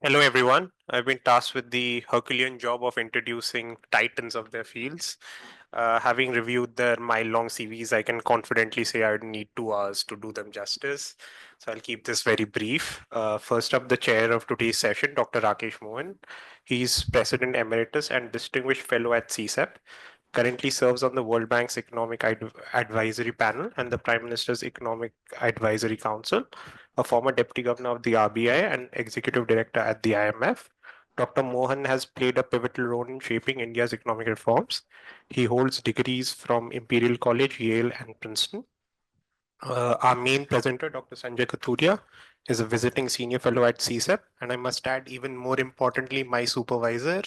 Hello, everyone. I've been tasked with the Herculean job of introducing titans of their fields. Having reviewed their mile-long CVs, I can confidently say I'd need 2 hours to do them justice. So I'll keep this very brief. First up, the chair of today's session, Dr. Rakesh Mohan. He's President Emeritus and Distinguished Fellow at CSEP. Currently serves on the World Bank's Economic Advisory Panel and the Prime Minister's Economic Advisory Council, a former Deputy Governor of the RBI and Executive Director at the IMF. Dr. Mohan has played a pivotal role in shaping India's economic reforms. He holds degrees from Imperial College, Yale, and Princeton. Our main presenter, Dr. Sanjay Kathuria, is a visiting senior fellow at CSEP, and I must add, even more importantly, my supervisor.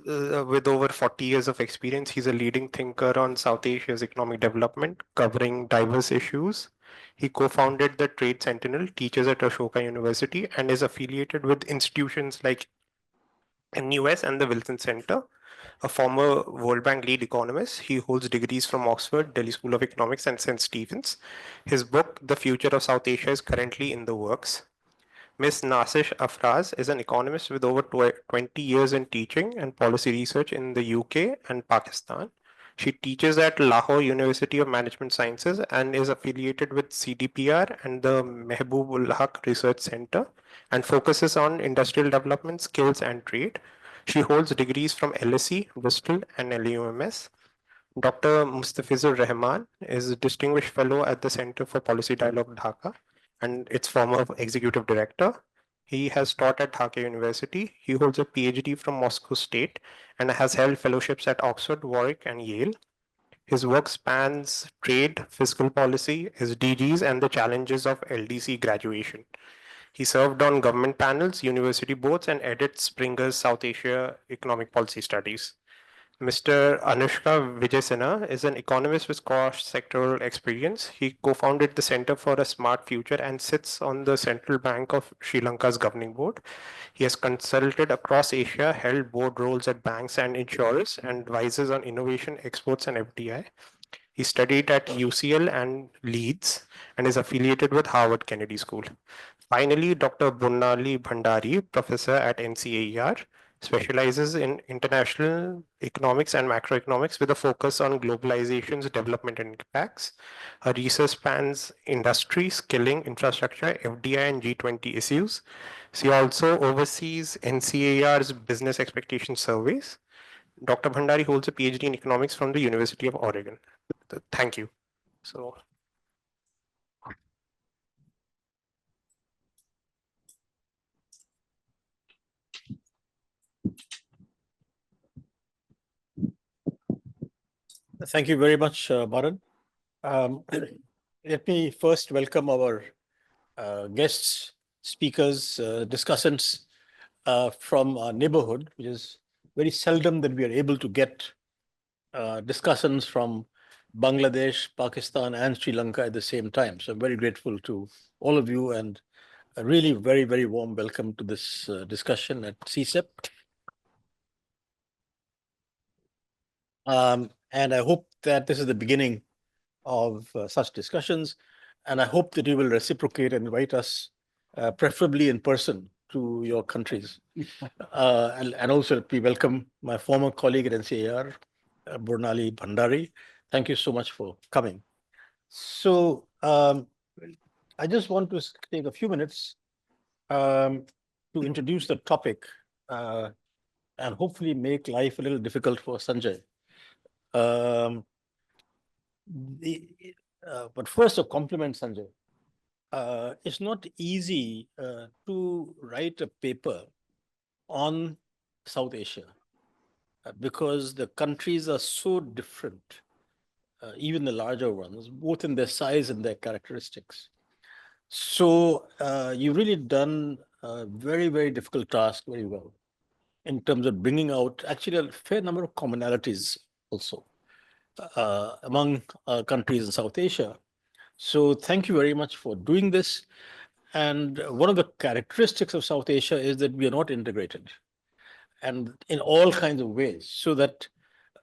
With over 40 years of experience, he's a leading thinker on South Asia's economic development, covering diverse issues. He co-founded the Trade Sentinel, teaches at Ashoka University, and is affiliated with institutions like NUS and the Wilson Center. A former World Bank lead economist, he holds degrees from Oxford, Delhi School of Economics, and St. Stephen's. His book, The Future of South Asia, is currently in the works. Ms. Nazish Afraz is an economist with over 20 years in teaching and policy research in the UK and Pakistan. She teaches at Lahore University of Management Sciences and is affiliated with CDPR and the Mehboob ul Haq Research Center and focuses on industrial development, skills, and trade. She holds degrees from LSE, Bristol, and LUMS. Dr. Mustafizur Rahman is a distinguished fellow at the Center for Policy Dialogue, Dhaka, and its former executive director. He has taught at Dhaka University. He holds a PhD from Moscow State and has held fellowships at Oxford, Warwick, and Yale. His work spans trade, fiscal policy, SDGs, and the challenges of LDC graduation. He served on government panels, university boards, and edits Springer's South Asia Economic Policy Studies. Mr. Anushka Wijesinha is an economist with cross-sectoral experience. He co-founded the Center for a Smart Future and sits on the Central Bank of Sri Lanka's governing board. He has consulted across Asia, held board roles at banks and insurers, and advises on innovation, exports, and FDI. He studied at UCL and Leeds and is affiliated with Harvard Kennedy School. Finally, Dr. Bornali Bhandari, professor at NCAER, specializes in international economics and macroeconomics with a focus on globalization's development and impacts. Her research spans industry, skilling, infrastructure, FDI, and G20 issues. She also oversees NCAER's business expectation surveys. Dr. Bhandari holds a PhD in economics from the University of Oregon. Thank you. So, thank you very much, Bharat. Let me first welcome our guests, speakers, discussants from our neighborhood, which is very seldom that we are able to get discussants from Bangladesh, Pakistan, and Sri Lanka at the same time. So I'm very grateful to all of you and a really very, very warm welcome to this discussion at CSEP. And I hope that this is the beginning of such discussions. And I hope that you will reciprocate and invite us, preferably in person, to your countries. And also, we welcome my former colleague at NCAER, Bornali Bhandari. Thank you so much for coming. So I just want to take a few minutes to introduce the topic and hopefully make life a little difficult for Sanjay. But first, a compliment, Sanjay. It's not easy to write a paper on South Asia because the countries are so different, even the larger ones, both in their size and their characteristics. So you've really done a very, very difficult task very well in terms of bringing out actually a fair number of commonalities also among countries in South Asia. So thank you very much for doing this. And one of the characteristics of South Asia is that we are not integrated and in all kinds of ways, so that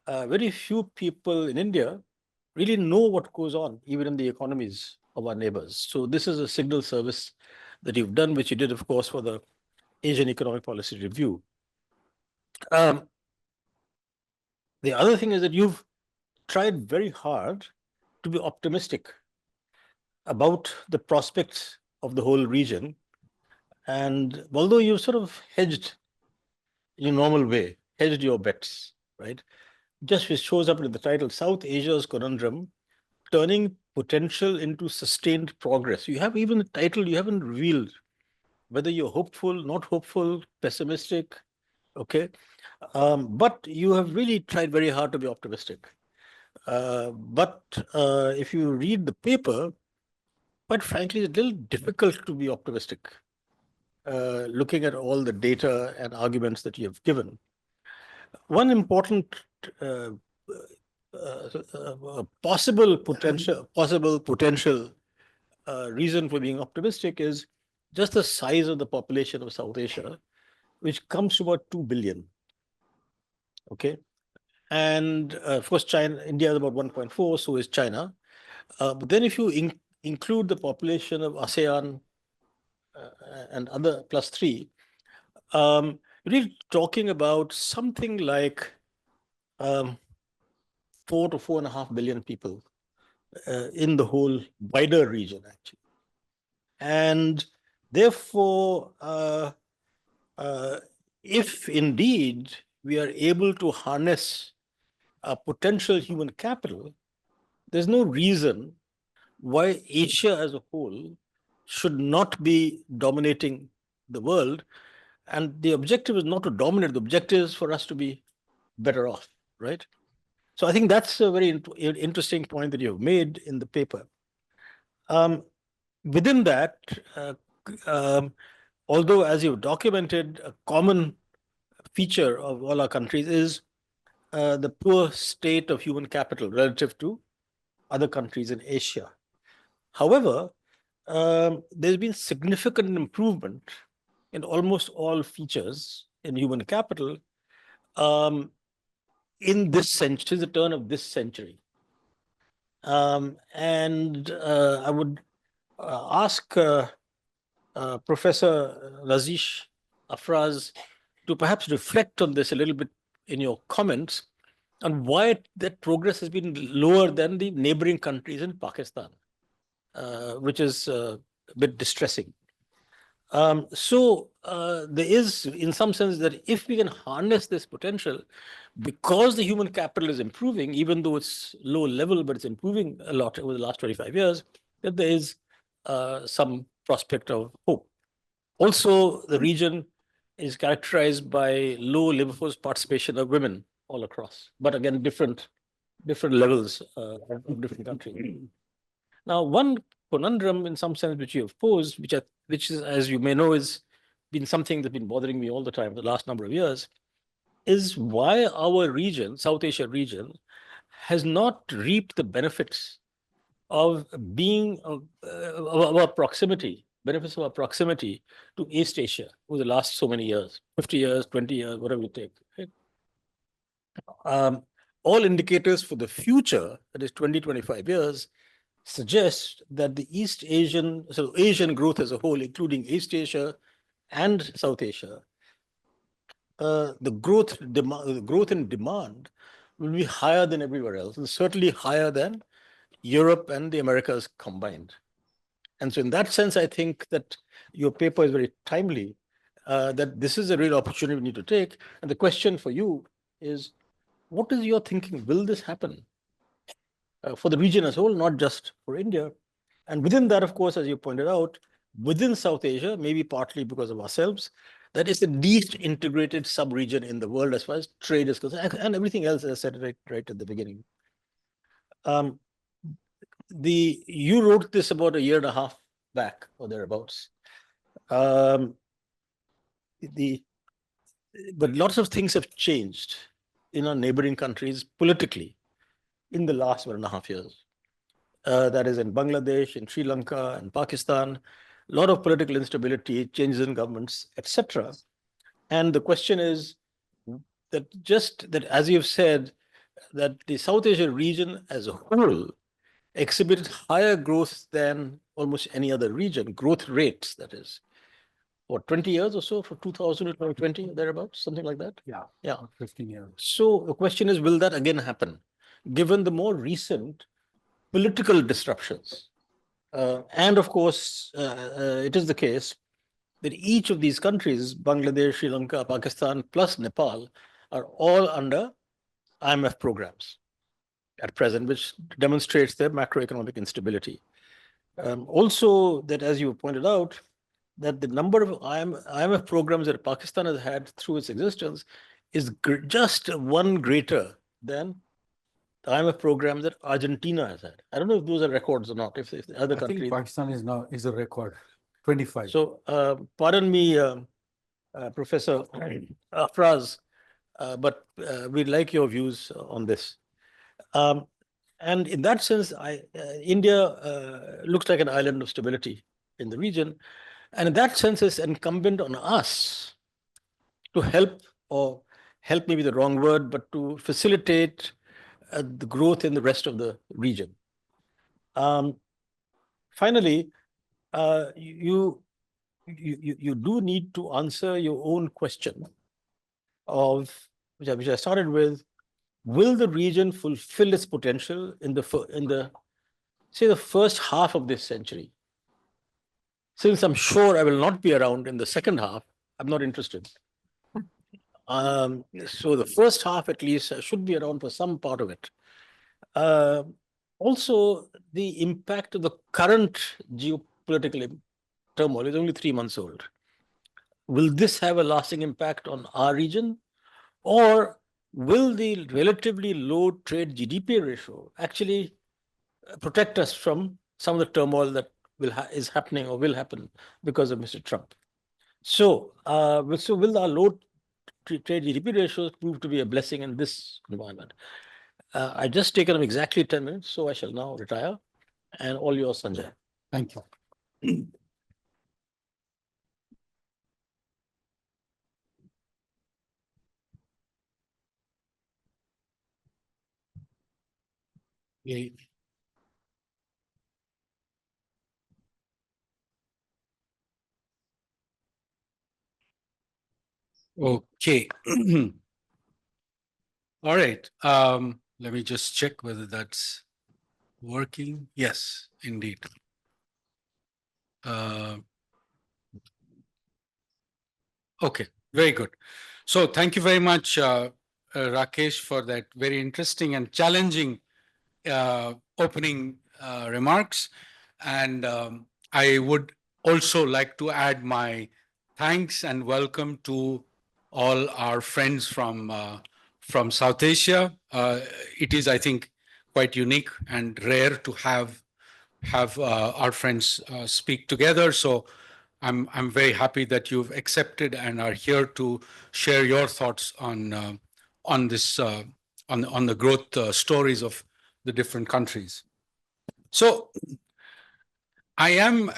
very few people in India really know what goes on, even in the economies of our neighbors. So this is a signal service that you've done, which you did, of course, for the Asian Economic Policy Review. The other thing is that you've tried very hard to be optimistic about the prospects of the whole region. And although you've sort of hedged in your normal way, hedged your bets, right? Just which shows up in the title, South Asia's Conundrum, Turning Potential into Sustained Progress. You have even the title, you haven't revealed whether you're hopeful, not hopeful, pessimistic, okay? But you have really tried very hard to be optimistic. But if you read the paper, quite frankly, it's a little difficult to be optimistic, looking at all the data and arguments that you have given. One important uh, possible potential reason for being optimistic is just the size of the population of South Asia, which comes to about 2 billion. Okay. And of course, India is about 1.4, so is China. But then if you include the population of ASEAN and other plus 3, you're really talking about something like 4 to 4.5 billion people in the whole wider region, actually. And therefore, if indeed we are able to harness potential human capital, there's no reason why Asia as a whole should not be dominating the world. And the objective is not to dominate, the objective is for us to be better off, right? So I think that's a very interesting point that you've made in the paper. Within that, although as you've documented, a common feature of all our countries is the poor state of human capital relative to other countries in Asia. However, there's been significant improvement in almost all features in human capital in this century, since the turn of this century. And I would ask Professor Nazish, Afraz, to perhaps reflect on this a little bit in your comments on why that progress has been lower than the neighboring countries in Pakistan, which is a bit distressing. So there is, in some sense, that if we can harness this potential, because the human capital is improving, even though it's low level, but it's improving a lot over the last 25 years, that there is some prospect of hope. Also, the region is characterized by low labor force participation of women all across, but again, different levels of different countries. Now, one conundrum, in some sense, which you have posed, which is, as you may know, has been something that's been bothering me all the time the last number of years, is why our region, South Asia region, has not reaped the benefits of being of our proximity, benefits of our proximity to East Asia over the last so many years, 50 years, 20 years, whatever you take. Right? All indicators for the future, that is 20, 25 years, suggest that the Asian growth as a whole, including East Asia and South Asia, the growth in demand will be higher than everywhere else, and certainly higher than Europe and the Americas combined. And so in that sense, I think that your paper is very timely, that this is a real opportunity we need to take. And the question for you is, what is your thinking? Will this happen for the region as a whole, not just for India? And within that, of course, as you pointed out, within South Asia, maybe partly because of ourselves, that is the least integrated sub-region in the world as far as trade is concerned, and everything else, as I said right at the beginning. You wrote this about a year and a half back or thereabouts. But lots of things have changed in our neighboring countries politically in the last 1.5 years. That is in Bangladesh, in Sri Lanka, and Pakistan, a lot of political instability, changes in governments, etc. And the question is that as you've said, that the South Asia region as a whole exhibited higher growth than almost any other region, growth rates, that is. what, 20 years or so, for 2000 to 2020, thereabouts, something like that? Yeah. Yeah. 15 years. So the question is, will that again happen, given the more recent political disruptions? And of course, it is the case that each of these countries, Bangladesh, Sri Lanka, Pakistan, plus Nepal, are all under IMF programs at present, which demonstrates their macroeconomic instability. Also, that as you pointed out, that the number of IMF programs that Pakistan has had through its existence is just one greater than the IMF programs that Argentina has had. I don't know if those are records or not, if the other I countries. think Pakistan is a record, 25. So, pardon me, Professor Afraz, but we'd like your views on this. And in that sense, India looks like an island of stability in the region. And in that sense, it's incumbent on us to help, or help may be the wrong word, but to facilitate the growth in the rest of the region. Finally, you do need to answer your own question of, which I started with: will the region fulfill its potential in the say the first half of this century? Since I'm sure I will not be around in the second half, I'm not interested. So the first half, at least, should be around for some part of it. Also, the impact of the current geopolitical turmoil is only 3 months old. Will this have a lasting impact on our region? Or will the relatively low trade GDP ratio actually protect us from some of the turmoil that is happening or will happen because of Mr. Trump? So, will our low trade GDP ratios prove to be a blessing in this environment? I just taken up exactly 10 minutes, so I shall now retire. And all yours, Sanjay. Thank you. Okay. All right. Let me just check whether that's working. Yes, indeed. Okay, very good. So thank you very much, Rakesh, for that very interesting and challenging opening remarks. And I would also like to add my thanks and welcome to all our friends from South Asia. It is, I think, quite unique and rare to have our friends speak together. So I'm very happy that you've accepted and are here to share your thoughts on this on the growth stories of the different countries. So I am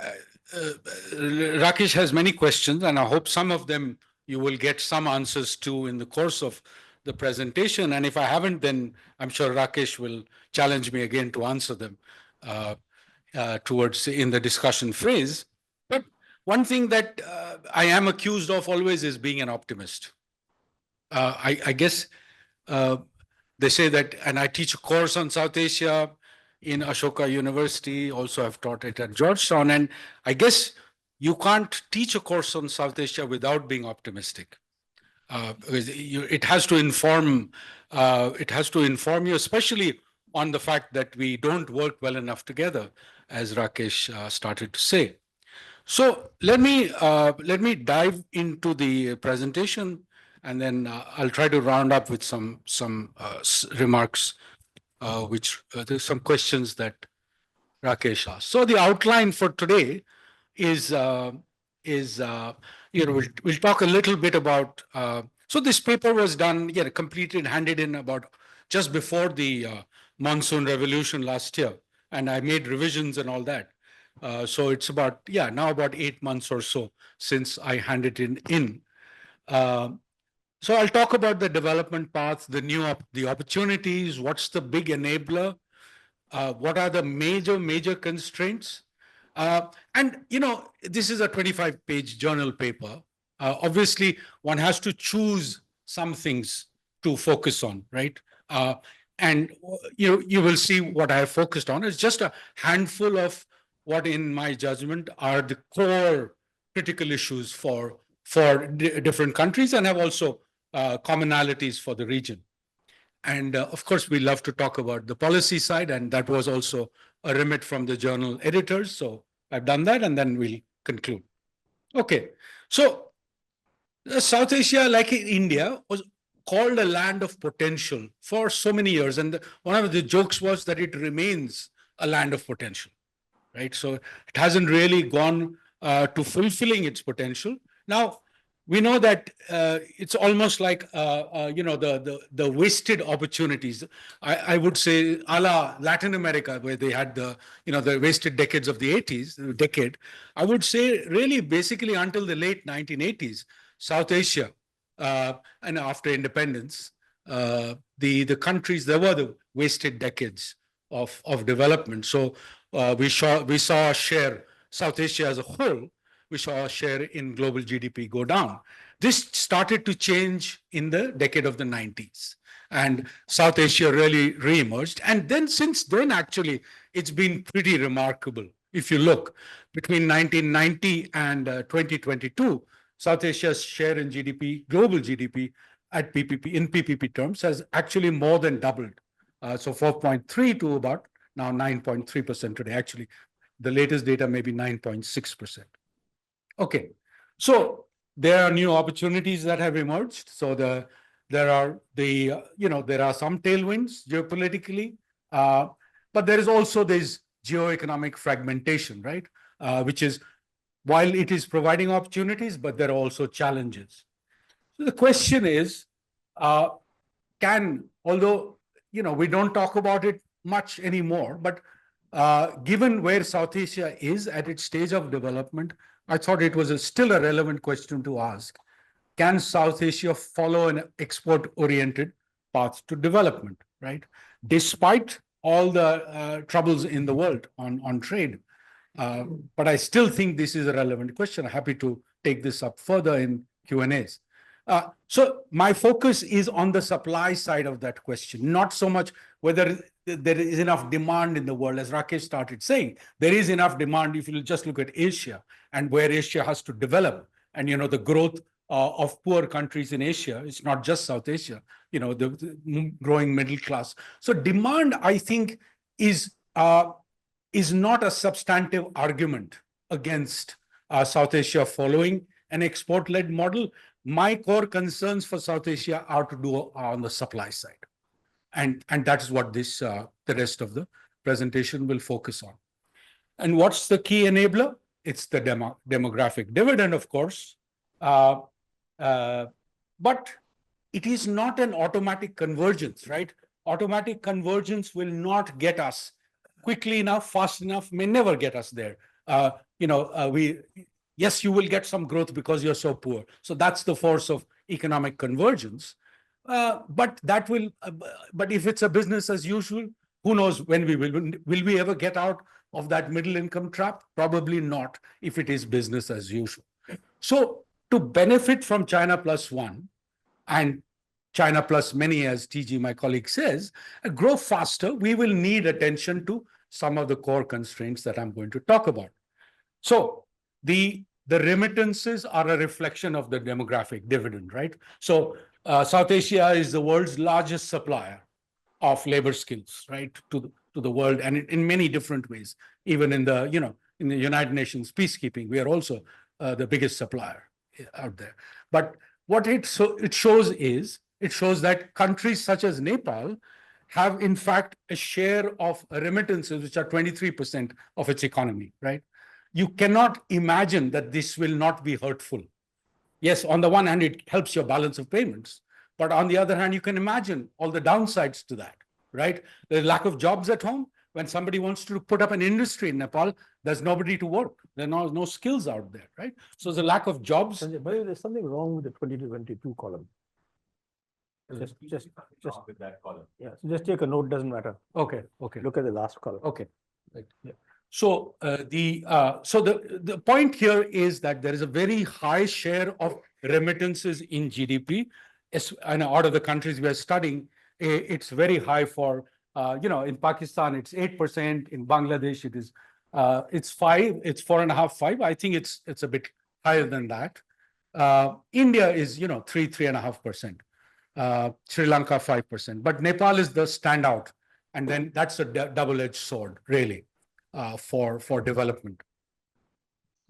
Rakesh has many questions, and I hope some of them you will get some answers to in the course of the presentation. And if I haven't, then I'm sure Rakesh will challenge me again to answer them towards in the discussion phase. But one thing that I am accused of always is being an optimist. I guess they say that, and I teach a course on South Asia in Ashoka University. Also, I've taught it at Georgetown, and I guess you can't teach a course on South Asia without being optimistic. It has to inform. It has to inform you, especially on the fact that we don't work well enough together, as Rakesh started to say. So let me dive into the presentation, and then I'll try to round up with some remarks, which there's some questions that Rakesh asked. So the outline for today is we'll talk a little bit about. So this paper was done, completed, handed in about just before the monsoon revolution last year, and I made revisions and all that. So it's about now about 8 months or so since I handed it in. So I'll talk about the development path, the opportunities, what's the big enabler, what are the major constraints, And, this is a 25-page journal paper. Obviously, one has to choose some things to focus on, right? And you will see what I have focused on. It's just a handful of what, in my judgment, are the core critical issues for different countries, and have also commonalities for the region. And of course, we love to talk about the policy side, and that was also a remit from the journal editors. So I've done that, and then we'll conclude. Okay, so South Asia, like India, was called a land of potential for so many years. And one of the jokes was that it remains a land of potential, right? So it hasn't really gone to fulfilling its potential. Now, we know that it's almost like the wasted opportunities. I would say, a la Latin America, where they had the wasted decades of the 80s decade. I would say, really, basically until the late 1980s, South Asia, and after independence, the countries, there were the wasted decades of development. So we saw a share, South Asia as a whole, we saw a share in global GDP go down. This started to change in the decade of the 90s. And South Asia really re-emerged. And then since then, actually, it's been pretty remarkable. If you look, between 1990 and 2022, South Asia's share in GDP, global GDP, at in PPP terms, has actually more than doubled. So 4.3 to about now 9.3% today. Actually, the latest data may be 9.6%. Okay, so there are new opportunities that have emerged. So there are some tailwinds geopolitically, but there is also this geoeconomic fragmentation, right? Which is, while it is providing opportunities, but there are also challenges. So the question is, although we don't talk about it much anymore, but given where South Asia is at its stage of development, I thought it was still a relevant question to ask. Can South Asia follow an export-oriented path to development, right? Despite all the troubles in the world on trade. But I still think this is a relevant question. I'm happy to take this up further in Q&As. So my focus is on the supply side of that question, not so much whether there is enough demand in the world. As Rakesh started saying, there is enough demand if you just look at Asia and where Asia has to develop. And the growth of poor countries in Asia, it's not just South Asia, the growing middle class. So demand, I think, is not a substantive argument against South Asia following an export-led model. My core concerns for South Asia are to do on the supply side. And that is what the rest of the presentation will focus on. And what's the key enabler? It's the demographic dividend, of course. But it is not an automatic convergence, right? Automatic convergence will not get us quickly enough, fast enough, may never get us there. Yes, you will get some growth because you're so poor. So that's the force of economic convergence. But if it's a business as usual, who knows when will we ever get out of that middle income trap? Probably not, if it is business as usual. So to benefit from China plus one and China plus many, as TG, my colleague, says, grow faster, we will need attention to some of the core constraints that I'm going to talk about. So the remittances are a reflection of the demographic dividend, right? So South Asia is the world's largest supplier of labor skills, right, to the world, and in many different ways. Even in the United Nations peacekeeping, we are also the biggest supplier out there. But what it shows that countries such as Nepal have, in fact, a share of remittances which are 23% of its economy, right? You cannot imagine that this will not be hurtful. Yes, on the one hand, it helps your balance of payments. But on the other hand, you can imagine all the downsides to that, right? The lack of jobs at home. When somebody wants to put up an industry in Nepal, there's nobody to work. There are no skills out there, right? So the lack of jobs. Sanjay, but there's something wrong with the 2022 column. Just with that column. Yeah, so just take a note, doesn't matter. Okay. Look at the last column. Okay. Right. Yeah. So the point here is that there is a very high share of remittances in GDP. And out of the countries we are studying, it's very high for in Pakistan it's 8%, in Bangladesh it's 5, it's 4.5, 5. I think it's a bit higher than that. India is 3.5%. Sri Lanka 5%, but Nepal is the standout, and then that's a double-edged sword, really. For development,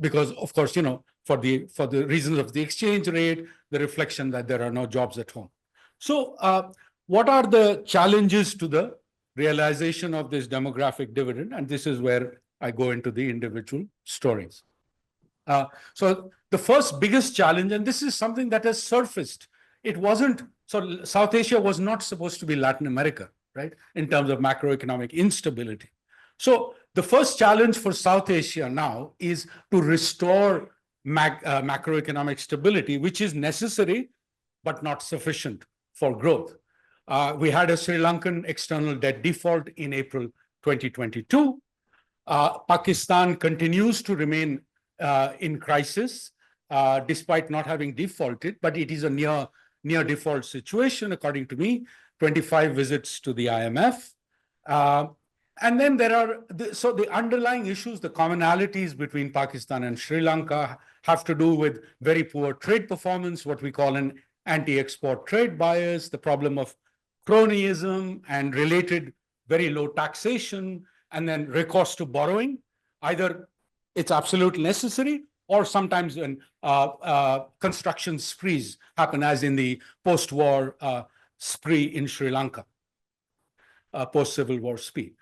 because of course for the reasons of the exchange rate, the reflection that there are no jobs at home. So what are the challenges to the realization of this demographic dividend? And this is where I go into the individual stories. So the first biggest challenge, and this is something that has surfaced, it wasn't, so South Asia was not supposed to be Latin America, right, in terms of macroeconomic instability. So the first challenge for South Asia now is to restore macroeconomic stability, which is necessary but not sufficient for growth. We had a Sri Lankan external debt default in April 2022. Pakistan continues to remain in crisis despite not having defaulted, but it is a near default situation, according to me. 25 visits to the IMF. And then there are, so the underlying issues, the commonalities between Pakistan and Sri Lanka have to do with very poor trade performance, what we call an anti-export trade bias, the problem of cronyism and related very low taxation, and then recourse to borrowing. Either it's absolutely necessary, or sometimes when construction sprees happen, as in the post-war spree in Sri Lanka, post-Civil War spree.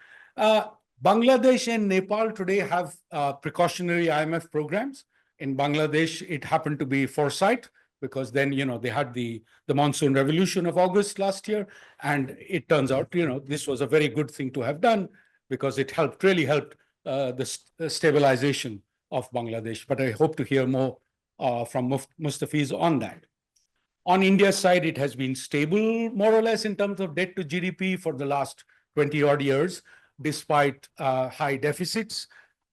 Bangladesh and Nepal today have precautionary IMF programs. In Bangladesh, it happened to be foresight, because then, they had the monsoon revolution of August last year. And it turns out, this was a very good thing to have done, because it really helped the stabilization of Bangladesh. But I hope to hear more from Mustafizur on that. On India's side, it has been stable, more or less, in terms of debt to GDP for the last 20-odd years, despite high deficits.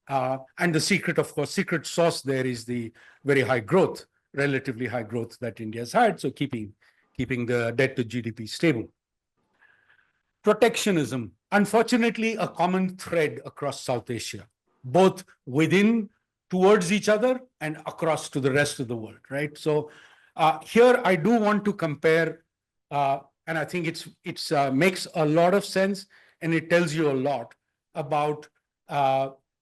And the secret sauce there is the very high growth, relatively high growth that India's had, so keeping the debt to GDP stable. Protectionism, unfortunately, a common thread across South Asia, both within, towards each other, and across to the rest of the world, right? So here I do want to compare, and I think it's makes a lot of sense, and it tells you a lot about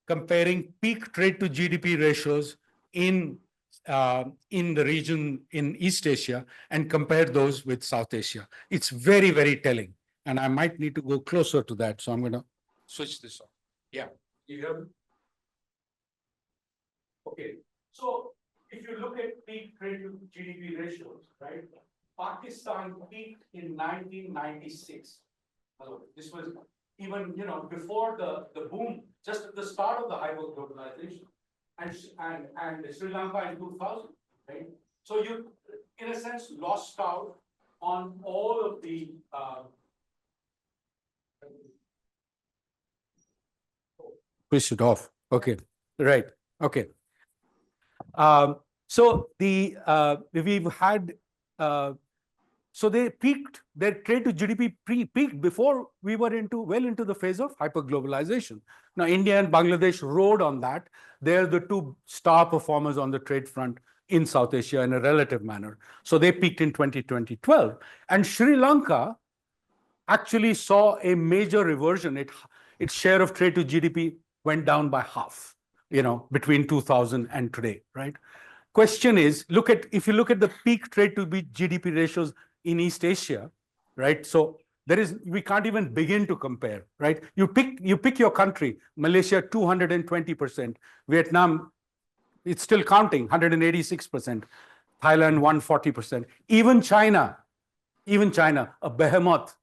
comparing peak trade to GDP ratios in the region in East Asia and compare those with South Asia. It's very, very telling. And I might need to go closer to that. So I'm going to switch this off. Yeah. You hear me? Okay. So if you look at peak trade to GDP ratios, right? Pakistan peaked in 1996. This was even, before the boom, just at the start of the hyper-globalization, and Sri Lanka in 2000, right? So you, in a sense, lost out on all of the push it off. Okay, right. Okay. So we've had. So they peaked, their trade to GDP peaked before we were well into the phase of hyperglobalization. Now, India and Bangladesh rode on that. They're the two star performers on the trade front in South Asia in a relative manner. So they peaked in 2012. And Sri Lanka actually saw a major reversion. Its share of trade to GDP went down by half, between 2000 and today, right? Question is, if you look at the peak trade to GDP ratios in East Asia, right? So we can't even begin to compare, right? You pick your country, Malaysia 220%, Vietnam, it's still counting, 186%, Thailand 140%, even China, a behemoth,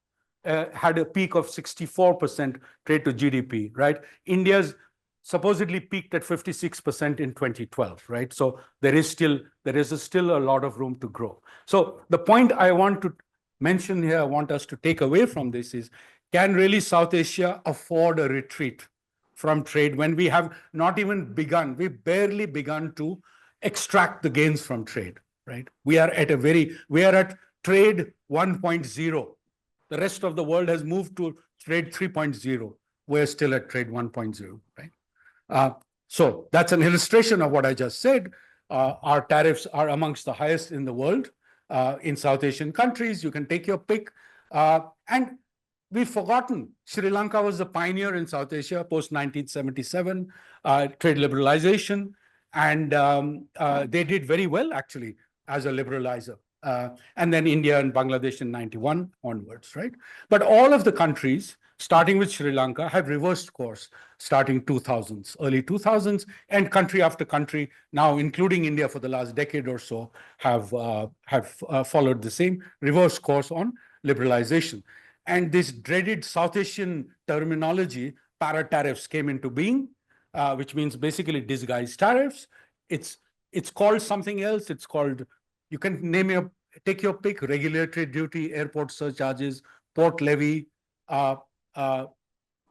had a peak of 64% trade to GDP, right? India's supposedly peaked at 56% in 2012, right? So there is still a lot of room to grow. So the point I want to mention here, I want us to take away from this is, can really South Asia afford a retreat from trade when we have not even begun, we barely begun to extract the gains from trade, right? We are at trade 1.0. The rest of the world has moved to trade 3.0. We're still at trade 1.0, right? So that's an illustration of what I just said. Our tariffs are amongst the highest in the world. In South Asian countries, you can take your pick. And we've forgotten, Sri Lanka was the pioneer in South Asia post-1977, trade liberalization. And they did very well, actually, as a liberalizer. And then India and Bangladesh in 91 onwards, right? But all of the countries, starting with Sri Lanka, have reversed course starting 2000s, early 2000s, and country after country, now including India for the last decade or so, have followed the same reverse course on liberalization. And this dreaded South Asian terminology, para-tariffs, came into being, which means basically disguised tariffs. It's called something else. It's called, you can take your pick, regulatory duty, airport surcharges, port levy,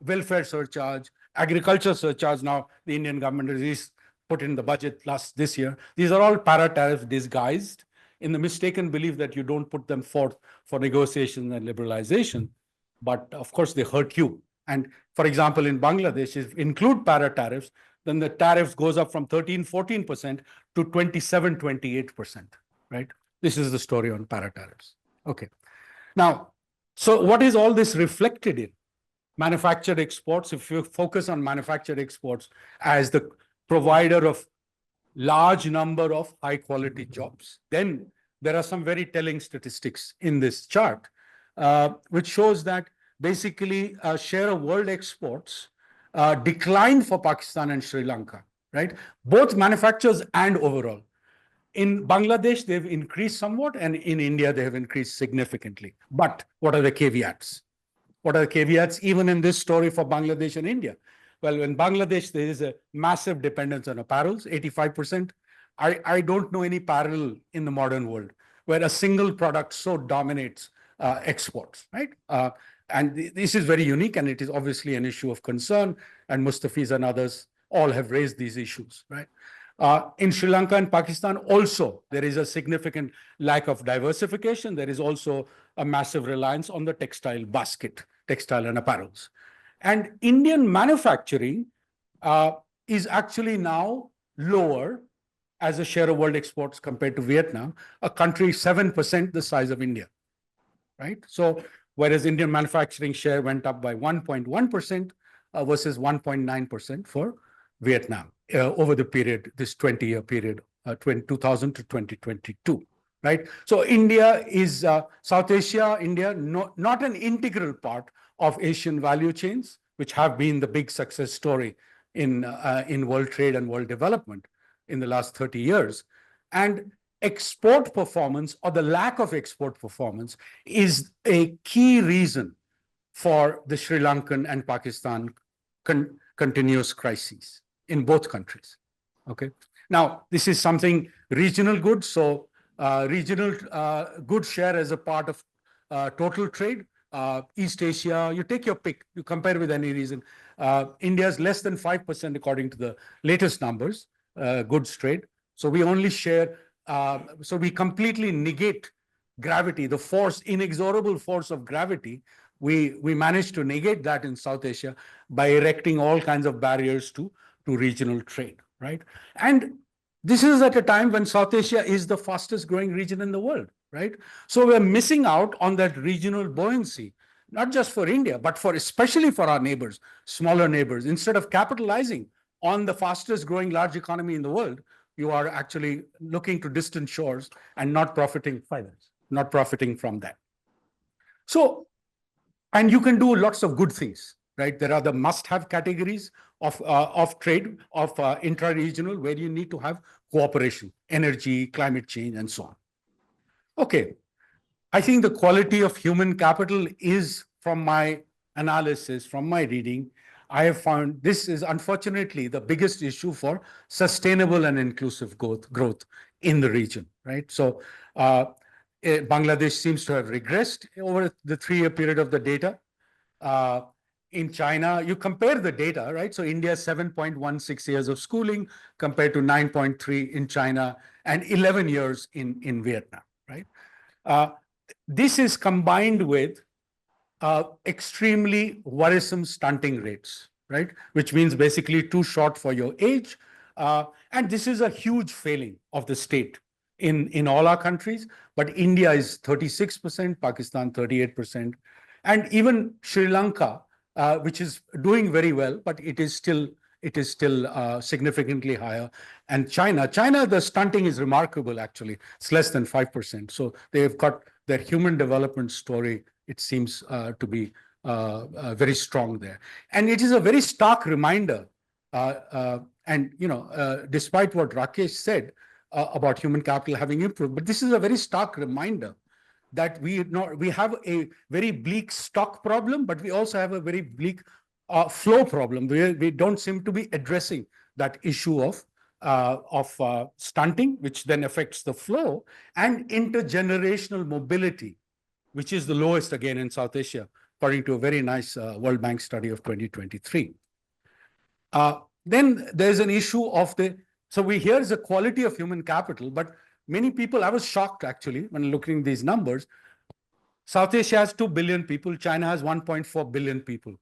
welfare surcharge, agriculture surcharge. Now the Indian government has put in the budget this year. These are all para-tariffs disguised in the mistaken belief that you don't put them forth for negotiation and liberalization. But of course, they hurt you. And for example, in Bangladesh, if you include para-tariffs, then the tariffs goes up from 13-14% to 27-28%, right? This is the story on para-tariffs. Okay. Now, so what is all this reflected in? Manufactured exports. If you focus on manufactured exports as the provider of large number of high quality jobs, then there are some very telling statistics in this chart, which shows that basically share of world exports declined for Pakistan and Sri Lanka, right? Both manufacturers and overall. In Bangladesh, they've increased somewhat, and in India, they have increased significantly. But what are the caveats? What are the caveats even in this story for Bangladesh and India? Well, in Bangladesh, there is a massive dependence on apparels, 85%. I don't know any parallel in the modern world where a single product so dominates exports, right? And this is very unique, and it is obviously an issue of concern, and Mustafizur and others all have raised these issues, right? In Sri Lanka and Pakistan also, there is a significant lack of diversification. There is also a massive reliance on the textile basket, textile and apparels. And Indian manufacturing is actually now lower as a share of world exports compared to Vietnam, a country 7% the size of India, right? So whereas Indian manufacturing share went up by 1.1% versus 1.9% for Vietnam over the period, this 20-year period, 2000 to 2022, right? So India is South Asia, India, not an integral part of Asian value chains, which have been the big success story in world trade and world development in the last 30 years. And export performance, or the lack of export performance, is a key reason for the Sri Lankan and Pakistan continuous crises in both countries. Okay. Now, this is something regional goods. So regional goods share as a part of total trade. East Asia, you take your pick, you compare with any region. India is less than 5% according to the latest numbers, goods trade. So we only share, so we completely negate gravity, the force, inexorable force of gravity. We managed to negate that in South Asia by erecting all kinds of barriers to regional trade, right? And this is at a time when South Asia is the fastest growing region in the world, right? So we're missing out on that regional buoyancy, not just for India, but especially for our neighbors, smaller neighbors. Instead of capitalizing on the fastest growing large economy in the world, you are actually looking to distant shores and not profiting from that. So, and you can do lots of good things, right? There are the must-have categories of trade, of intra-regional, where you need to have cooperation, energy, climate change, and so on. Okay, I think the quality of human capital is, from my analysis, from my reading, I have found this is unfortunately the biggest issue for sustainable and inclusive growth in the region, right? So Bangladesh seems to have regressed over the 3-year period of the data. in China, you compare the data, right? So India, 7.16 years of schooling compared to 9.3 in China and 11 years in Vietnam, right? This is combined with extremely worrisome stunting rates, right? Which means basically too short for your age. And this is a huge failing of the state in all our countries. But India is 36%, Pakistan 38%, and even Sri Lanka, which is doing very well, but it is still significantly higher. And China, the stunting is remarkable, actually. It's less than 5%. So they've got their human development story, it seems to be very strong there. And it is a very stark reminder. Despite what Rakesh said about human capital having improved, but this is a very stark reminder that we have a very bleak stock problem, but we also have a very bleak flow problem. We don't seem to be addressing that issue of stunting, which then affects the flow, and intergenerational mobility, which is the lowest again in South Asia, according to a very nice World Bank study of 2023. Then there's an issue of here is the quality of human capital, but many people, I was shocked actually when looking at these numbers. South Asia has 2 billion people, China has 1.4 billion people.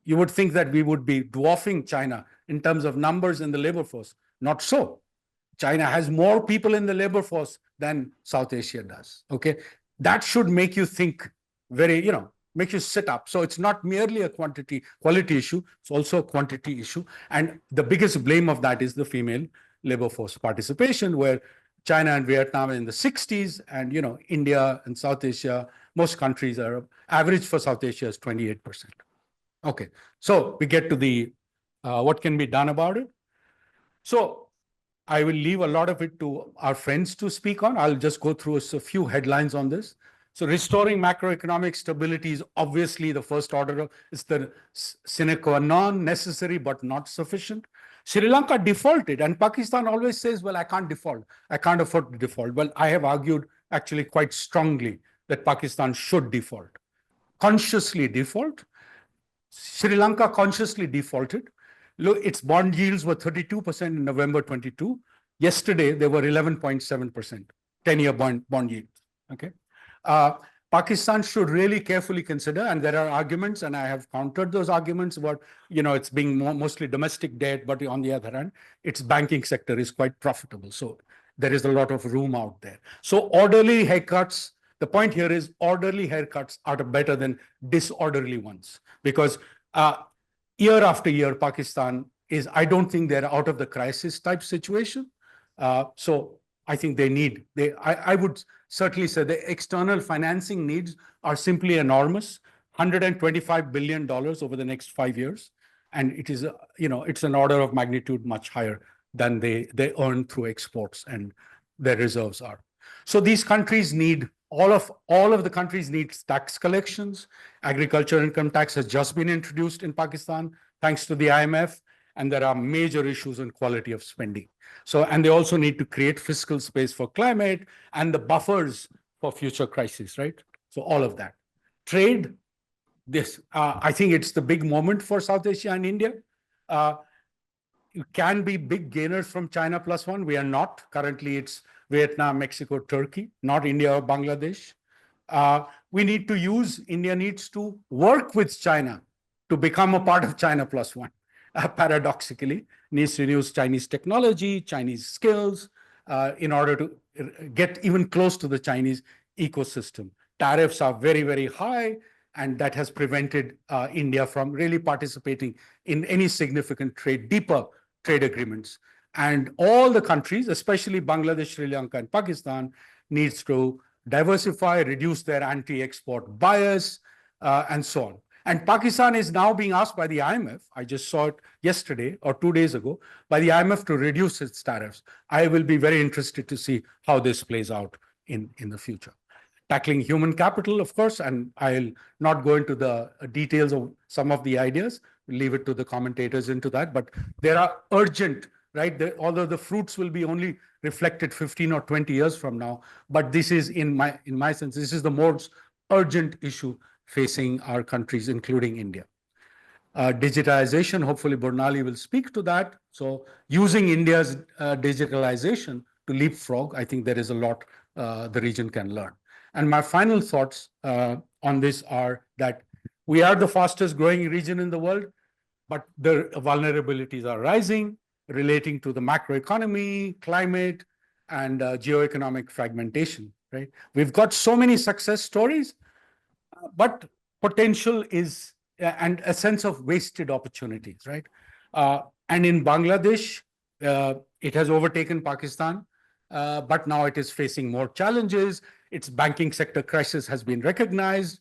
You would think that we would be dwarfing China in terms of numbers in the labor force. Not so. China has more people in the labor force than South Asia does. Okay, that should make you think make you sit up. So it's not merely a quality issue, it's also a quantity issue. And the biggest blame of that is the female labor force participation, where China and Vietnam are in the 60s, and India and South Asia, most countries are average for South Asia is 28%. Okay, so we get to the what can be done about it. So I will leave a lot of it to our friends to speak on. I'll just go through a few headlines on this. So restoring macroeconomic stability is obviously the first order. It's the sine qua non, necessary but not sufficient. Sri Lanka defaulted, and Pakistan always says, well, I can't default. I can't afford to default. Well, I have argued actually quite strongly that Pakistan should default. Consciously default. Sri Lanka consciously defaulted. Look, its bond yields were 32% in November 22. Yesterday, they were 11.7%, 10-year bond yields. Okay. Pakistan should really carefully consider, and there are arguments, and I have countered those arguments about, it's being mostly domestic debt, but on the other hand, its banking sector is quite profitable. So there is a lot of room out there. So orderly haircuts, the point here is orderly haircuts are better than disorderly ones, because year after year, Pakistan is, I don't think they're out of the crisis type situation. So I think I would certainly say the external financing needs are simply enormous, $125 billion over the next 5 years. And it is, it's an order of magnitude much higher than they earn through exports and their reserves are. So these countries need, all of the countries need tax collections. Agriculture income tax has just been introduced in Pakistan, thanks to the IMF. And there are major issues on quality of spending. So, and they also need to create fiscal space for climate and the buffers for future crises, right? So all of that. Trade, I think it's the big moment for South Asia and India. You can be big gainers from China +1. We are not. Currently, it's Vietnam, Mexico, Turkey, not India or Bangladesh. India needs to work with China to become a part of China +1. Paradoxically, needs to use Chinese technology, Chinese skills, in order to get even close to the Chinese ecosystem. Tariffs are very, very high, and that has prevented India from really participating in any significant deeper trade agreements. And all the countries, especially Bangladesh, Sri Lanka, and Pakistan, needs to diversify, reduce their anti-export bias, and so on. And Pakistan is now being asked by the IMF, I just saw it yesterday or 2 days ago, by the IMF to reduce its tariffs. I will be very interested to see how this plays out in the future. Tackling human capital, of course, and I'll not go into the details of some of the ideas, leave it to the commentators into that, but there are urgent, right? Although the fruits will be only reflected 15 or 20 years from now, but this is, in my sense, this is the most urgent issue facing our countries, including India. digitization. Hopefully, Bornali will speak to that. So, using India's digitalization to leapfrog, I think there is a lot the region can learn. And my final thoughts on this are that we are the fastest growing region in the world, but the vulnerabilities are rising relating to the macroeconomy, climate, and geoeconomic fragmentation, right? We've got so many success stories, but potential is and a sense of wasted opportunities, right? And in Bangladesh, it has overtaken Pakistan, but now it is facing more challenges. Its banking sector crisis has been recognized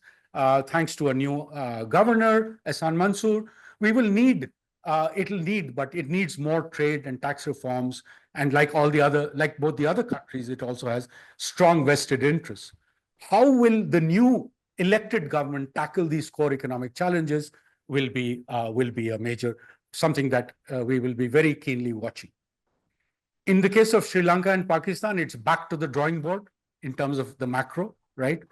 thanks to a new governor, Ehsan Mansour. We will need, but it needs more trade and tax reforms. And like both the other countries, it also has strong vested interests. How will the new elected government tackle these core economic challenges will be a major something that we will be very keenly watching. In the case of Sri Lanka and Pakistan, it's back to the drawing board in terms of the macro, right?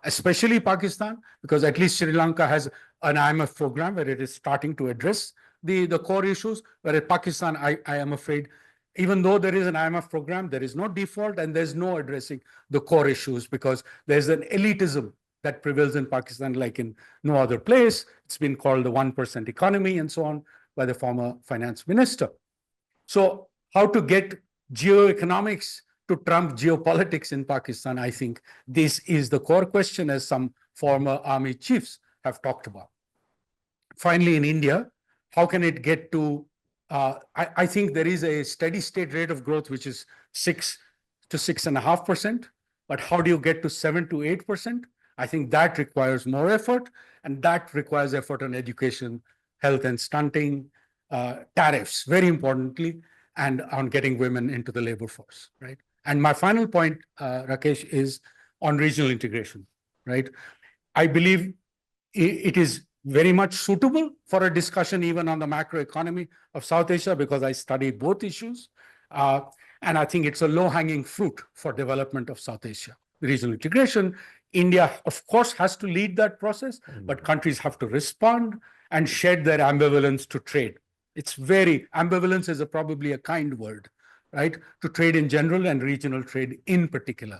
Especially Pakistan, because at least Sri Lanka has an IMF program where it is starting to address the core issues, whereas Pakistan, I am afraid, even though there is an IMF program, there is no default and there's no addressing the core issues because there's an elitism that prevails in Pakistan like in no other place. It's been called the 1% economy and so on by the former finance minister. So how to get geoeconomics to trump geopolitics in Pakistan, I think this is the core question, as some former army chiefs have talked about. Finally, in India, how can it get to, I think there is a steady state rate of growth, which is 6 to 6.5%, but how do you get to 7 to 8%? I think that requires more effort, and that requires effort on education, health and stunting, tariffs, very importantly, and on getting women into the labor force, right? And my final point, Rakesh, is on regional integration, right? I believe it is very much suitable for a discussion even on the macroeconomy of South Asia because I study both issues. And I think it's a low-hanging fruit for development of South Asia. Regional integration, India, of course, has to lead that process, but countries have to respond and shed their ambivalence to trade. Ambivalence is probably a kind word, right? To trade in general and regional trade in particular.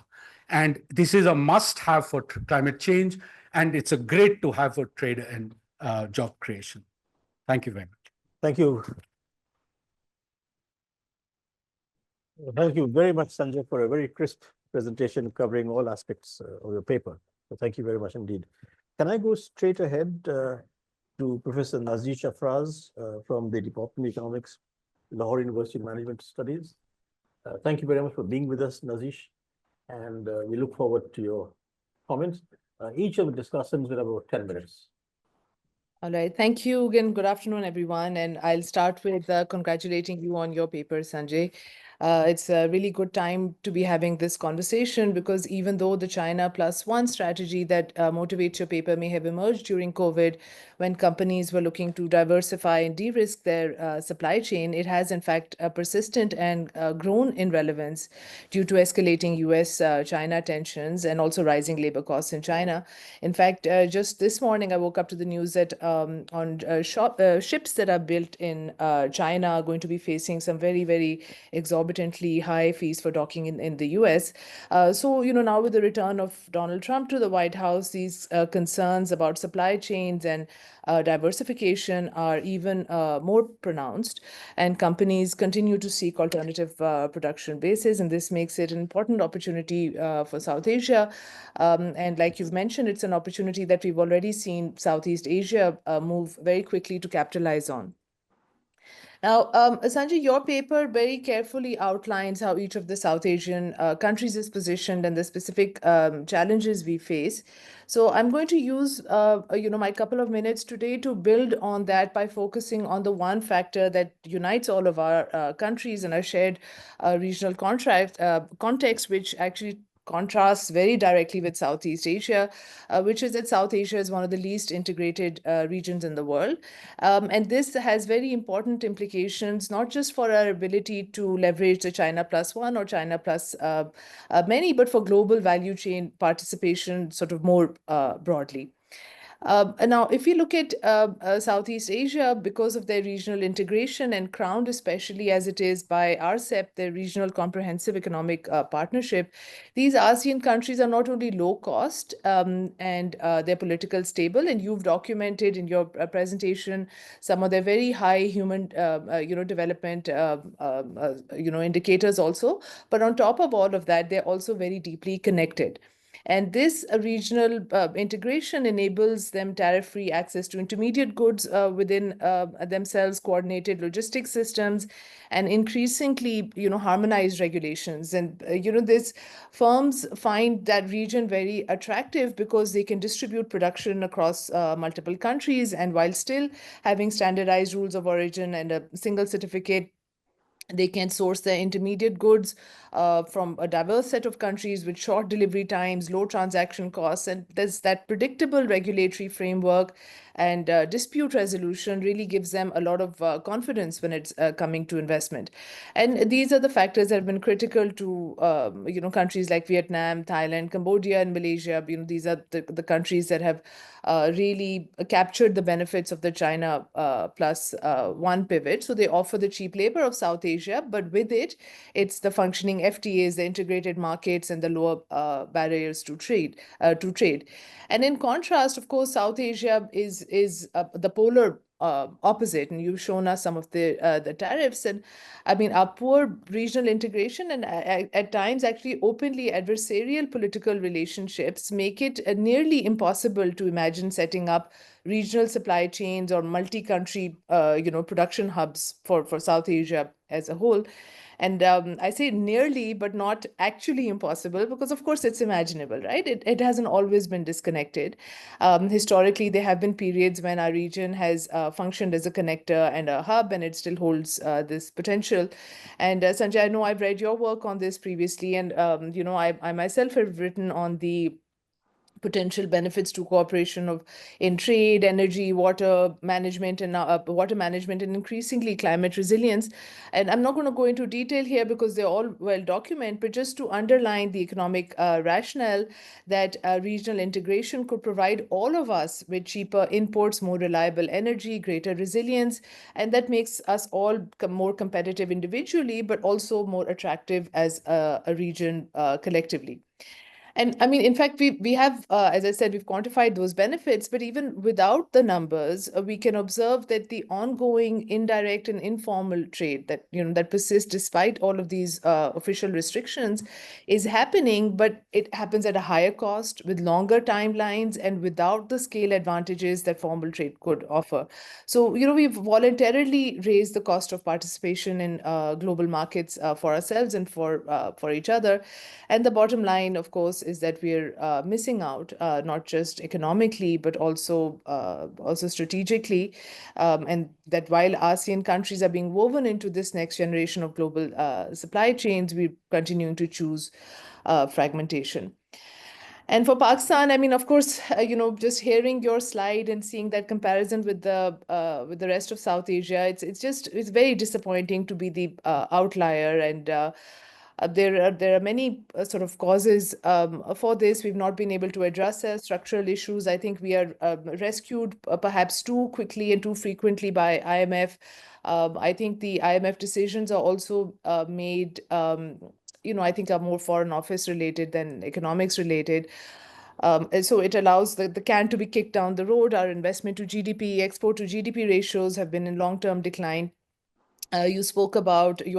And this is a must-have for climate change, and it's a great to have for trade and job creation. Thank you very much. Thank you. Thank you very much, Sanjay, for a very crisp presentation covering all aspects of your paper. So thank you very much indeed. Can I go straight ahead to Professor Nazish Afraz from the Department of Economics, Lahore University Management Studies. Thank you very much for being with us, Nazish, and we look forward to your comments. Each of the discussants will have about 10 minutes. All right. Thank you again. Good afternoon, everyone. And I'll start with congratulating you on your paper, Sanjay. It's a really good time to be having this conversation because even though the China +1 strategy that motivates your paper may have emerged during COVID, when companies were looking to diversify and de-risk their supply chain, it has in fact persistent and grown in relevance due to escalating US-China tensions and also rising labor costs in China. In fact, just this morning, I woke up to the news that ships that are built in China are going to be facing some very, very exorbitantly high fees for docking in the US. So, now with the return of Donald Trump to the White House, these concerns about supply chains and diversification are even more pronounced, and companies continue to seek alternative production bases, and this makes it an important opportunity for South Asia. And like you've mentioned, it's an opportunity that we've already seen Southeast Asia move very quickly to capitalize on. Now, Sanjay, your paper very carefully outlines how each of the South Asian countries is positioned and the specific challenges we face. So I'm going to use, my couple of minutes today to build on that by focusing on the one factor that unites all of our countries and our shared regional context, which actually contrasts very directly with Southeast Asia, which is that South Asia is one of the least integrated regions in the world. And this has very important implications, not just for our ability to leverage the China +1 or China plus many, but for global value chain participation sort of more broadly. Now, if you look at Southeast Asia, because of their regional integration and crowned especially as it is by RCEP, their Regional Comprehensive Economic Partnership, these ASEAN countries are not only low cost and they're political stable, and you've documented in your presentation some of their very high human, development, indicators also. But on top of all of that, they're also very deeply connected. And this regional integration enables them tariff-free access to intermediate goods within themselves, coordinated logistics systems, and increasingly, harmonized regulations. And, these firms find that region very attractive because they can distribute production across multiple countries, and while still having standardized rules of origin and a single certificate, they can source their intermediate goods from a diverse set of countries with short delivery times, low transaction costs, and there's that predictable regulatory framework and dispute resolution really gives them a lot of confidence when it's coming to investment. And these are the factors that have been critical to countries like Vietnam, Thailand, Cambodia, and Malaysia. These are the countries that have really captured the benefits of the China plus one pivot. So they offer the cheap labor of South Asia, but with it, it's the functioning FTAs, the integrated markets, and the lower barriers to trade. And in contrast, of course, South Asia is the polar opposite, and you've shown us some of the tariffs. And I mean, our poor regional integration and at times actually openly adversarial political relationships make it nearly impossible to imagine setting up regional supply chains or multi-country, production hubs for South Asia as a whole. And I say nearly, but not actually impossible, because of course it's imaginable, right? It hasn't always been disconnected. Historically, there have been periods when our region has functioned as a connector and a hub, and it still holds this potential. And Sanjay, I know I've read your work on this previously, and I myself have written on the potential benefits to cooperation of in trade, energy, water management, and increasingly climate resilience. And I'm not going to go into detail here because they're all well documented, but just to underline the economic rationale that regional integration could provide all of us with cheaper imports, more reliable energy, greater resilience, and that makes us all more competitive individually, but also more attractive as a region collectively. And I mean, in fact, we have, as I said, we've quantified those benefits, but even without the numbers, we can observe that the ongoing indirect and informal trade that persists despite all of these official restrictions is happening, but it happens at a higher cost with longer timelines and without the scale advantages that formal trade could offer. So, we've voluntarily raised the cost of participation in global markets for ourselves and for each other. And the bottom line, of course, is that we're missing out, not just economically, but also strategically. And that while ASEAN countries are being woven into this next generation of global supply chains, we're continuing to choose fragmentation. And for Pakistan, I mean, of course, just hearing your slide and seeing that comparison with the rest of South Asia, it's very disappointing to be the outlier. And there are many sort of causes for this. We've not been able to address structural issues. I think we are rescued perhaps too quickly and too frequently by IMF. I think the IMF decisions are also made. I think are more foreign office related than economics related. And so it allows the can to be kicked down the road. Our investment to GDP, export to GDP ratios have been in long-term decline. You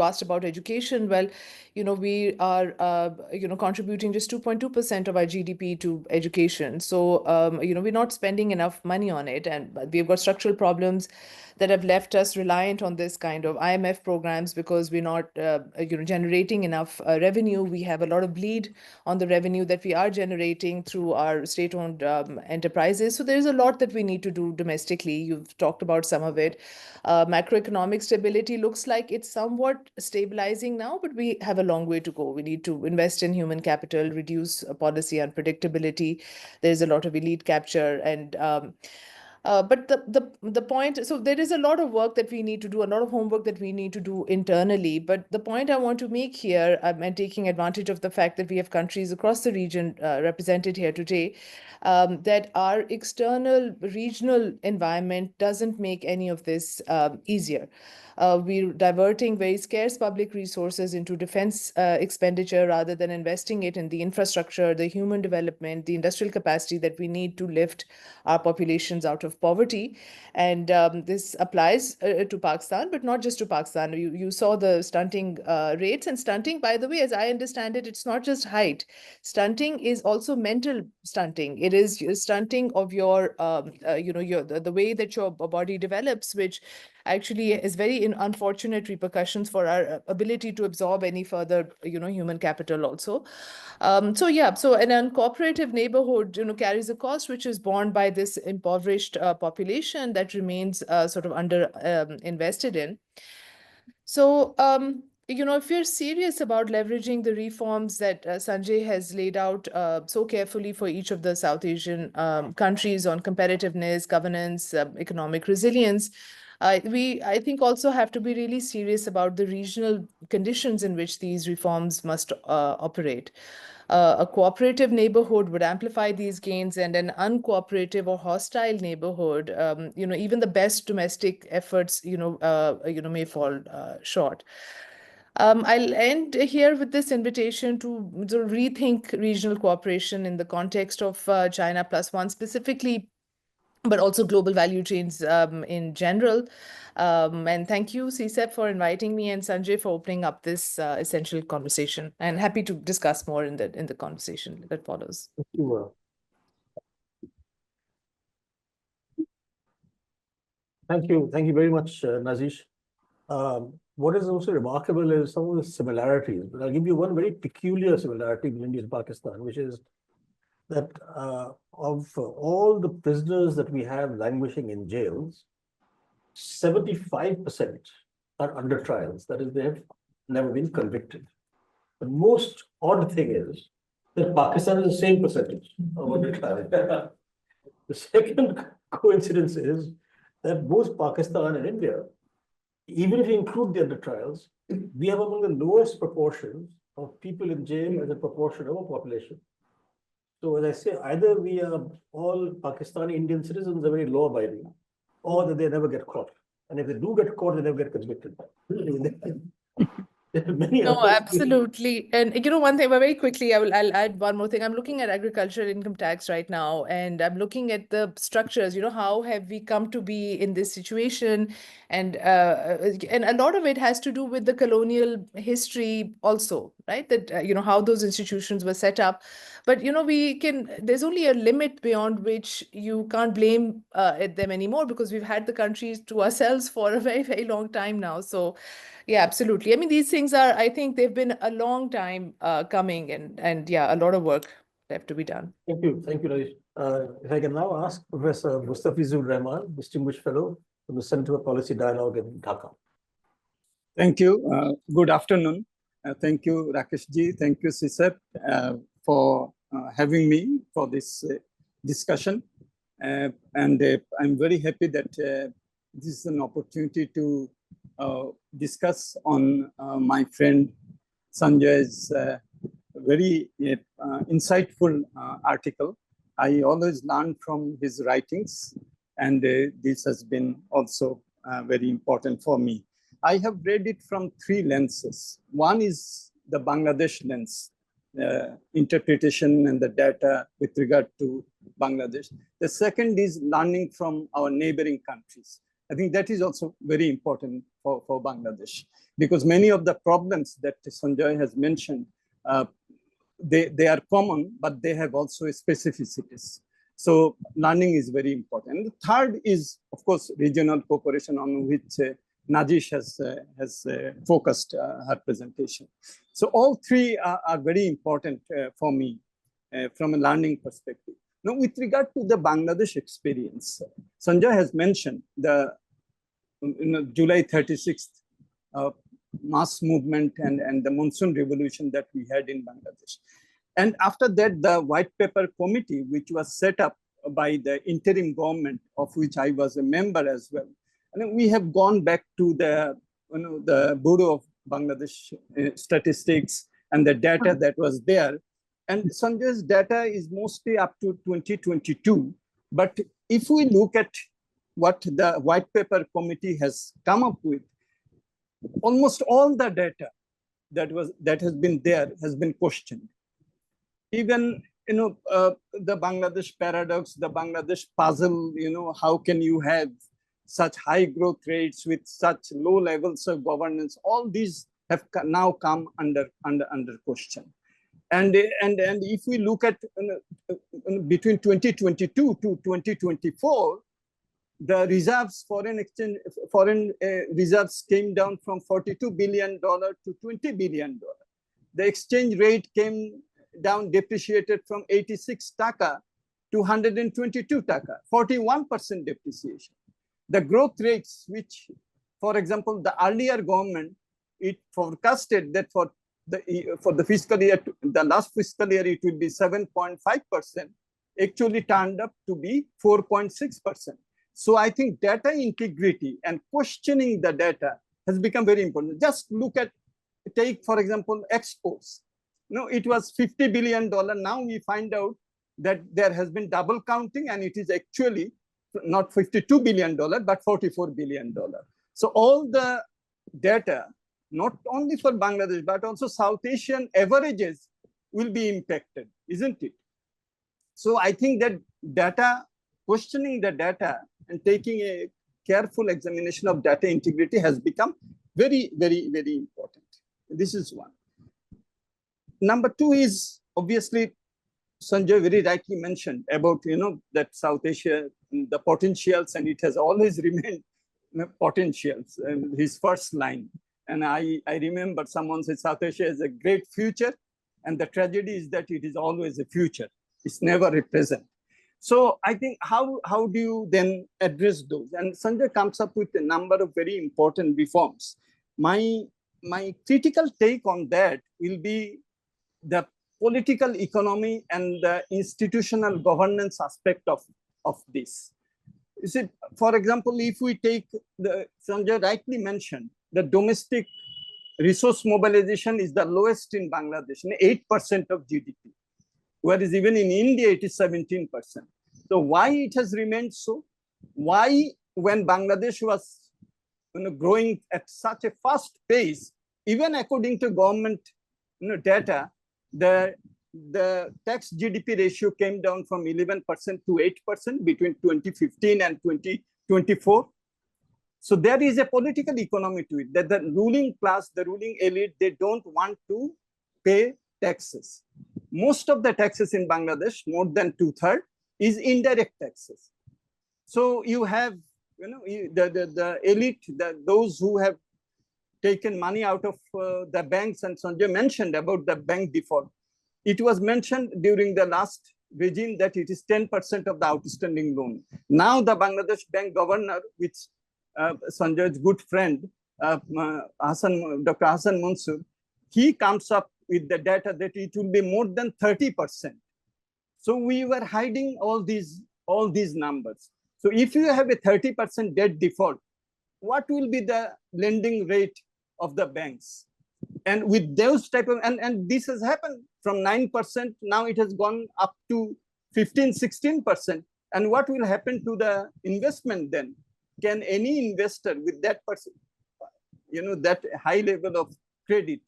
asked about education. Well, we are, contributing just 2.2% of our GDP to education. So, we're not spending enough money on it. And we've got structural problems that have left us reliant on this kind of IMF programs because we're not, generating enough revenue. We have a lot of bleed on the revenue that we are generating through our state-owned enterprises. So there's a lot that we need to do domestically. You've talked about some of it. Macroeconomic stability looks like it's somewhat stabilizing now, but we have a long way to go. We need to invest in human capital, reduce policy unpredictability. There's a lot of elite capture, and But the point, so there is a lot of work that we need to do, a lot of homework that we need to do internally. But the point I want to make here, and taking advantage of the fact that we have countries across the region represented here today, that our external regional environment doesn't make any of this easier. We're diverting very scarce public resources into defense expenditure rather than investing it in the infrastructure, the human development, the industrial capacity that we need to lift our populations out of poverty. And this applies to Pakistan, but not just to Pakistan. You saw the stunting rates, and stunting, by the way, as I understand it, it's not just height. Stunting is also mental stunting. It is stunting of your, the way that your body develops, which actually is very unfortunate repercussions for our ability to absorb any further, human capital also. So yeah, so an uncooperative neighborhood, carries a cost which is borne by this impoverished population that remains sort of under invested in. So, if you're serious about leveraging the reforms that Sanjay has laid out so carefully for each of the South Asian countries on competitiveness, governance, economic resilience, I think also have to be really serious about the regional conditions in which these reforms must operate. A cooperative neighborhood would amplify these gains, and an uncooperative or hostile neighborhood, even the best domestic efforts, may fall short. I'll end here with this invitation to rethink regional cooperation in the context of China Plus One specifically, but also global value chains in general. And thank you, CSEP, for inviting me, and Sanjay for opening up this essential conversation. And happy to discuss more in the conversation that follows. Thank you. Thank you. Thank you very much, Nazish. What is also remarkable is some of the similarities. But I'll give you one very peculiar similarity between India and Pakistan, which is that of all the prisoners that we have languishing in jails, 75% are under trials. That is, they have never been convicted. The most odd thing is that Pakistan is the same percentage of under trial. The second coincidence is that both Pakistan and India, even if you include the under trials, we have among the lowest proportions of people in jail as a proportion of our population. So as I say, either we are all Pakistani Indian citizens are very law abiding, or that they never get caught. And if they do get caught, they never get convicted. No, absolutely. And one thing, but very quickly, I'll add one more thing. I'm looking at agricultural income tax right now, and I'm looking at the structures. How have we come to be in this situation? And a lot of it has to do with the colonial history also, right? That how those institutions were set up. But there's only a limit beyond which you can't blame them anymore, because we've had the countries to ourselves for a very, very long time now. So yeah, absolutely. I mean, these things I think they've been a long time coming, and yeah, a lot of work left to be done. Thank you. Thank you, Nazish. If I can now ask Professor Mustafizur Rahman, Distinguished Fellow from the Center for Policy Dialogue in Dhaka. Thank you. Good afternoon. Thank you, Rakesh ji. Thank you, CSEP, for having me for this discussion. And I'm very happy that this is an opportunity to discuss on my friend Sanjay's very insightful article. I always learn from his writings, and this has been also very important for me. I have read it from three lenses. One is the Bangladesh lens, interpretation and the data with regard to Bangladesh. The second is learning from our neighboring countries. I think that is also very important for Bangladesh, because many of the problems that Sanjay has mentioned, they are common, but they have also specificities. So learning is very important. And the third is, of course, regional cooperation, on which Nazish has focused her presentation. So all three are very important for me from a learning perspective. Now, with regard to the Bangladesh experience, Sanjay has mentioned the July 36th mass movement and the monsoon revolution that we had in Bangladesh. And after that, the white paper committee, which was set up by the interim government, of which I was a member as well. And we have gone back to the Bureau of Bangladesh Statistics and the data that was there. And Sanjay's data is mostly up to 2022. But if we look at what the white paper committee has come up with, almost all the data that has been there has been questioned. Even the Bangladesh paradox, the Bangladesh puzzle, how can you have such high growth rates with such low levels of governance? All these have now come under question. And if we look at between 2022 to 2024, the reserves, foreign reserves came down from $42 billion to $20 billion. The exchange rate came down, depreciated from 86 taka to 122 taka, 41% depreciation. The growth rates, which, for example, the earlier government, it forecasted that for the fiscal year, the last fiscal year, it will be 7.5%, actually turned up to be 4.6%. So I think data integrity and questioning the data has become very important. Just take, for example, exports. It was $50 billion. Now we find out that there has been double counting, and it is actually not $52 billion, but $44 billion. So all the data, not only for Bangladesh, but also South Asian averages will be impacted, isn't it? So I think that data, questioning the data and taking a careful examination of data integrity has become very, very, very important. This is one. Number two is, obviously, Sanjay very rightly mentioned about, that South Asia, the potentials, and it has always remained potentials, his first line. And I remember someone said South Asia has a great future, and the tragedy is that it is always a future. It's never a present. So I think how do you then address those? And Sanjay comes up with a number of very important reforms. My critical take on that will be the political economy and the institutional governance aspect of this. You see, for example, if we take Sanjay rightly mentioned, the domestic resource mobilization is the lowest in Bangladesh, 8% of GDP, whereas even in India, it is 17%. So why it has remained so? Why, when Bangladesh was growing at such a fast pace, even according to government data, the tax GDP ratio came down from 11% to 8% between 2015 and 2024. So there is a political economy to it, that the ruling class, the ruling elite, they don't want to pay taxes. Most of the taxes in Bangladesh, more than 2/3, is indirect taxes. So you have, the elite, those who have taken money out of the banks, and Sanjay mentioned about the bank default. It was mentioned during the last regime that it is 10% of the outstanding loan. Now the Bangladesh bank governor, which Sanjay's good friend, Dr. Hassan Mansoor, he comes up with the data that it will be more than 30%. So we were hiding all these numbers. So if you have a 30% debt default, what will be the lending rate of the banks? And with those type of, and this has happened from 9%, now it has gone up to 15, 16%. And what will happen to the investment then? Can any investor with that that high level of credit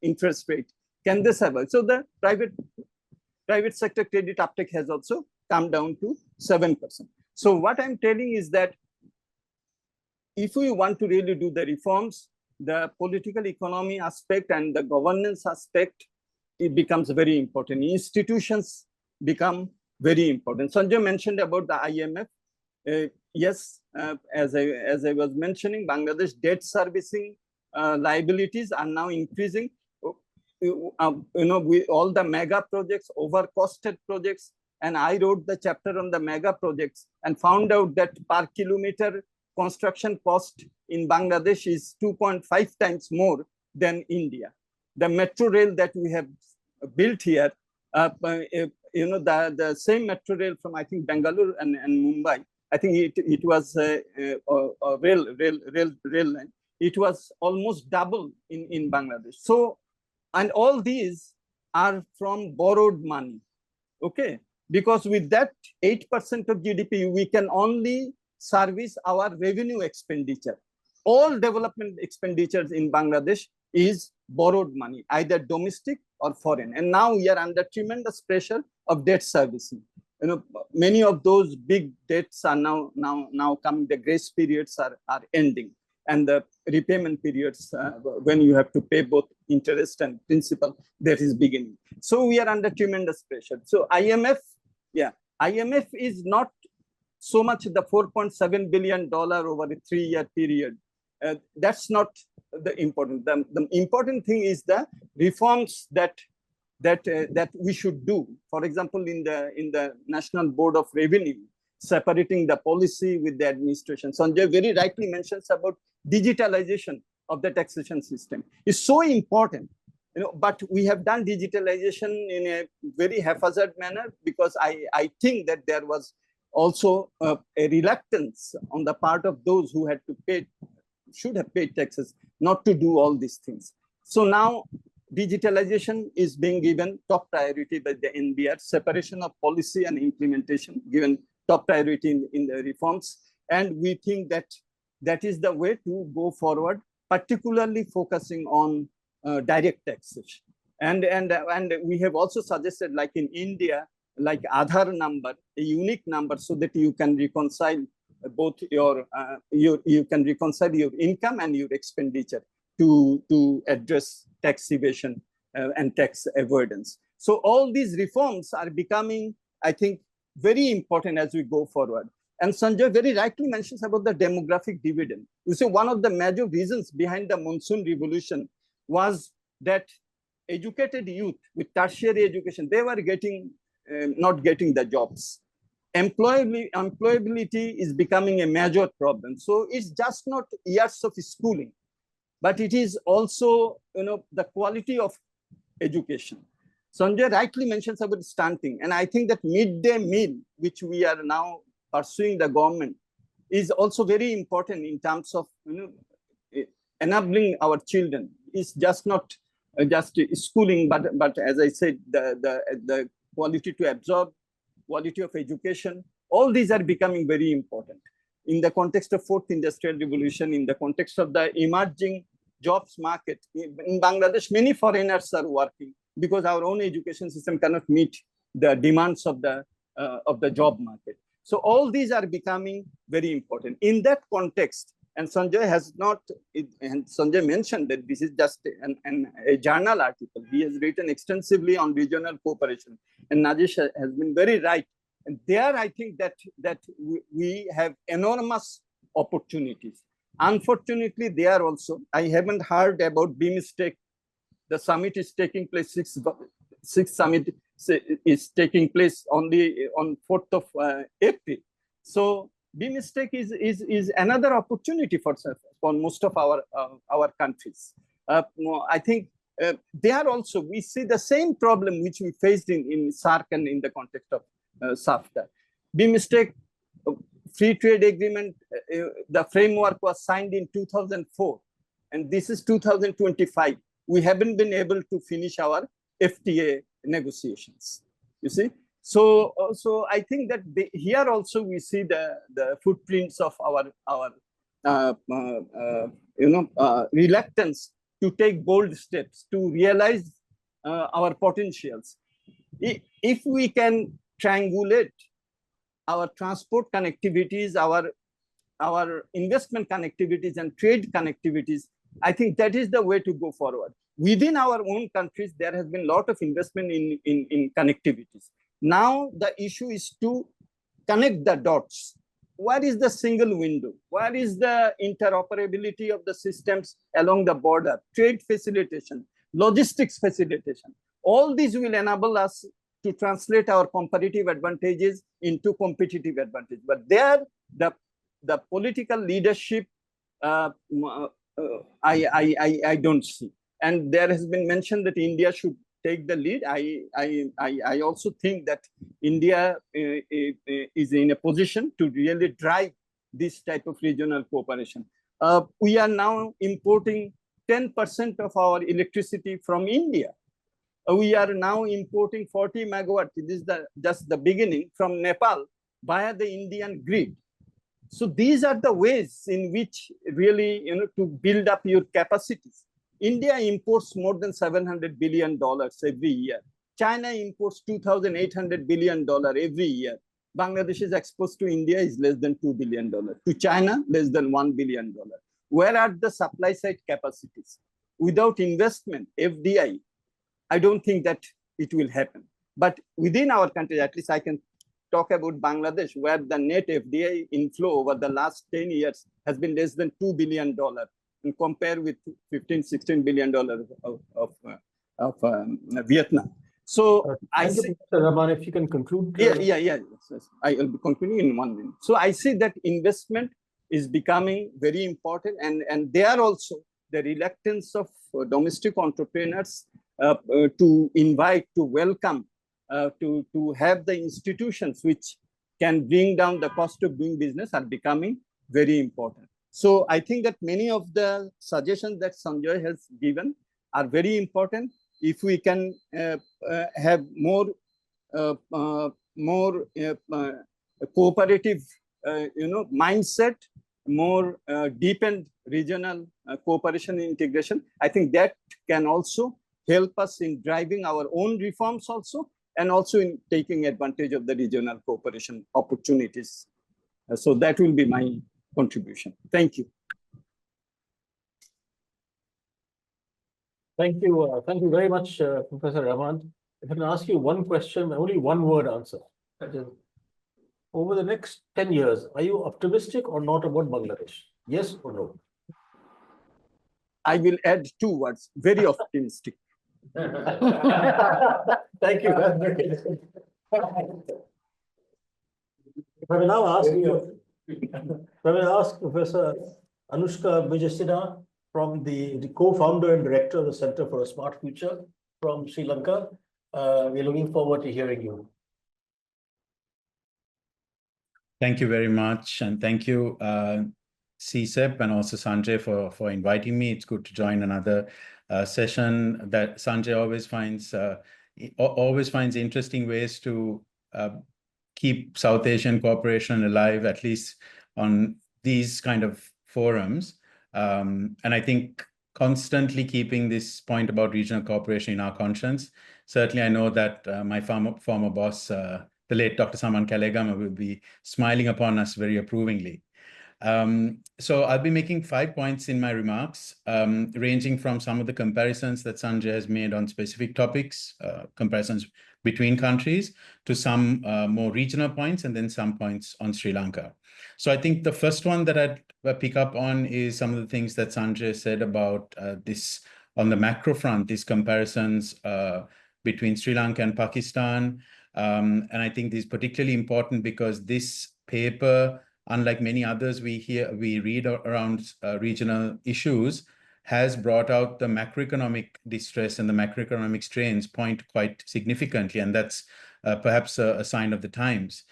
interest rate, can they survive? So the private sector credit uptake has also come down to 7%. So what I'm telling is that if we want to really do the reforms, the political economy aspect and the governance aspect, it becomes very important. Institutions become very important. Sanjay mentioned about the IMF. Yes, as I was mentioning, Bangladesh debt servicing liabilities are now increasing. With all the mega projects, overcosted projects, and I wrote the chapter on the mega projects and found out that per kilometer construction cost in Bangladesh is 2.5 times more than India. The metro rail that we have built here The same metro rail from, I think, Bangalore and Mumbai, I think it was a rail line. It was almost double in Bangladesh. So, and all these are from borrowed money, okay? Because with that 8% of GDP, we can only service our revenue expenditure. All development expenditures in Bangladesh is borrowed money, either domestic or foreign. And now we are under tremendous pressure of debt servicing. Many of those big debts are now coming. The grace periods are ending, and the repayment periods, when you have to pay both interest and principal, that is beginning. So we are under tremendous pressure. So IMF is not so much the $4.7 billion over a 3-year period. That's not the important. The important thing is the reforms that we should do. For example, in the National Board of Revenue, separating the policy with the administration. Sanjay very rightly mentions about digitalization of the taxation system. It's so important, but we have done digitalization in a very haphazard manner, because I think that there was also a reluctance on the part of those who had to pay, should have paid taxes, not to do all these things. So now digitalization is being given top priority by the NBR, separation of policy and implementation given top priority in the reforms. And we think that that is the way to go forward, particularly focusing on direct taxation. And we have also suggested, like in India, like Aadhaar number, a unique number, so that you can reconcile both you can reconcile your income and your expenditure to address tax evasion and tax avoidance. So all these reforms are becoming, I think, very important as we go forward. And Sanjay very rightly mentions about the demographic dividend. You see, one of the major reasons behind the monsoon revolution was that educated youth with tertiary education, they were not getting the jobs. Employability is becoming a major problem. So it's just not years of schooling, but it is also, the quality of education. Sanjay rightly mentions about stunting. And I think that midday meal, which we are now pursuing the government, is also very important in terms of, enabling our children. It's just not just schooling, but as I said, the quality to absorb, quality of education, all these are becoming very important. In the context of fourth industrial revolution, in the context of the emerging jobs market, in Bangladesh, many foreigners are working because our own education system cannot meet the demands of the job market. So all these are becoming very important. In that context, and Sanjay has not, and Sanjay mentioned that this is just a journal article. He has written extensively on regional cooperation, and Nazish has been very right. And there, I think that we have enormous opportunities. Unfortunately, there also, I haven't heard about BIMSTEC. The summit is taking place, sixth summit is taking place only on 4th of April. So BIMSTEC is another opportunity for most of our countries. I think there also we see the same problem which we faced in SAARC and in the context of SAFTA. BIMSTEC free trade agreement, the framework was signed in 2004, and this is 2025. We haven't been able to finish our FTA negotiations. You see, so I think that here also we see the footprints of our reluctance to take bold steps to realize our potentials. If we can triangulate our transport connectivities, our investment connectivities and trade connectivities, I think that is the way to go forward. Within our own countries, there has been a lot of investment in connectivities. Now the issue is to connect the dots. Where is the single window? Where is the interoperability of the systems along the border? Trade facilitation, logistics facilitation. All these will enable us to translate our comparative advantages into competitive advantage. But there, the political leadership, I don't see. And there has been mentioned that India should take the lead. I also think that India is in a position to really drive this type of regional cooperation. We are now importing 10% of our electricity from India. We are now importing 40 megawatts. This is just the beginning from Nepal via the Indian grid. So these are the ways in which really, to build up your capacities. India imports more than $700 billion every year. China imports $2,800 billion every year. Bangladesh's exports to India is less than $2 billion. To China, less than $1 billion. Where are the supply side capacities? Without investment, FDI, I don't think that it will happen. But within our country, at least I can talk about Bangladesh, where the net FDI inflow over the last 10 years has been less than $2 billion, and compare with $15–16 billion of Vietnam. So I see, Mr. Rahman, if you can conclude. Yes. I will be concluding in 1 minute. So I see that investment is becoming very important, and there also the reluctance of domestic entrepreneurs to invite, to welcome, to have the institutions which can bring down the cost of doing business are becoming very important. So I think that many of the suggestions that Sanjay has given are very important. If we can have more cooperative, mindset, more deepened regional cooperation and integration, I think that can also help us in driving our own reforms also, and also in taking advantage of the regional cooperation opportunities. So that will be my contribution. Thank you. Thank you very much, Professor Rahman. If I can ask you one question, only one word answer. That is, over the next 10 years, are you optimistic or not about Bangladesh? Yes or no? I will add 2 words, very optimistic. Thank you. If I will now ask Professor Anushka Wijesinha, from the co-founder and director of the Center for a Smart Future from Sri Lanka. We're looking forward to hearing you. Thank you very much. And thank you, CSEP, and also Sanjay for inviting me. It's good to join another session that Sanjay always finds interesting ways to keep South Asian cooperation alive, at least on these kind of forums. And I think constantly keeping this point about regional cooperation in our conscience. Certainly, I know that my former boss, the late Dr. Saman Kalegama, will be smiling upon us very approvingly. So I'll be making 5 points in my remarks, ranging from some of the comparisons that Sanjay has made on specific topics, comparisons between countries, to some more regional points, and then some points on Sri Lanka. So I think the first one that I'd pick up on is some of the things that Sanjay said about this on the macro front, these comparisons between Sri Lanka and Pakistan. And I think this is particularly important because this paper, unlike many others we read around regional issues, has brought out the macroeconomic distress and the macroeconomic strains point quite significantly. And that's perhaps a sign of the times.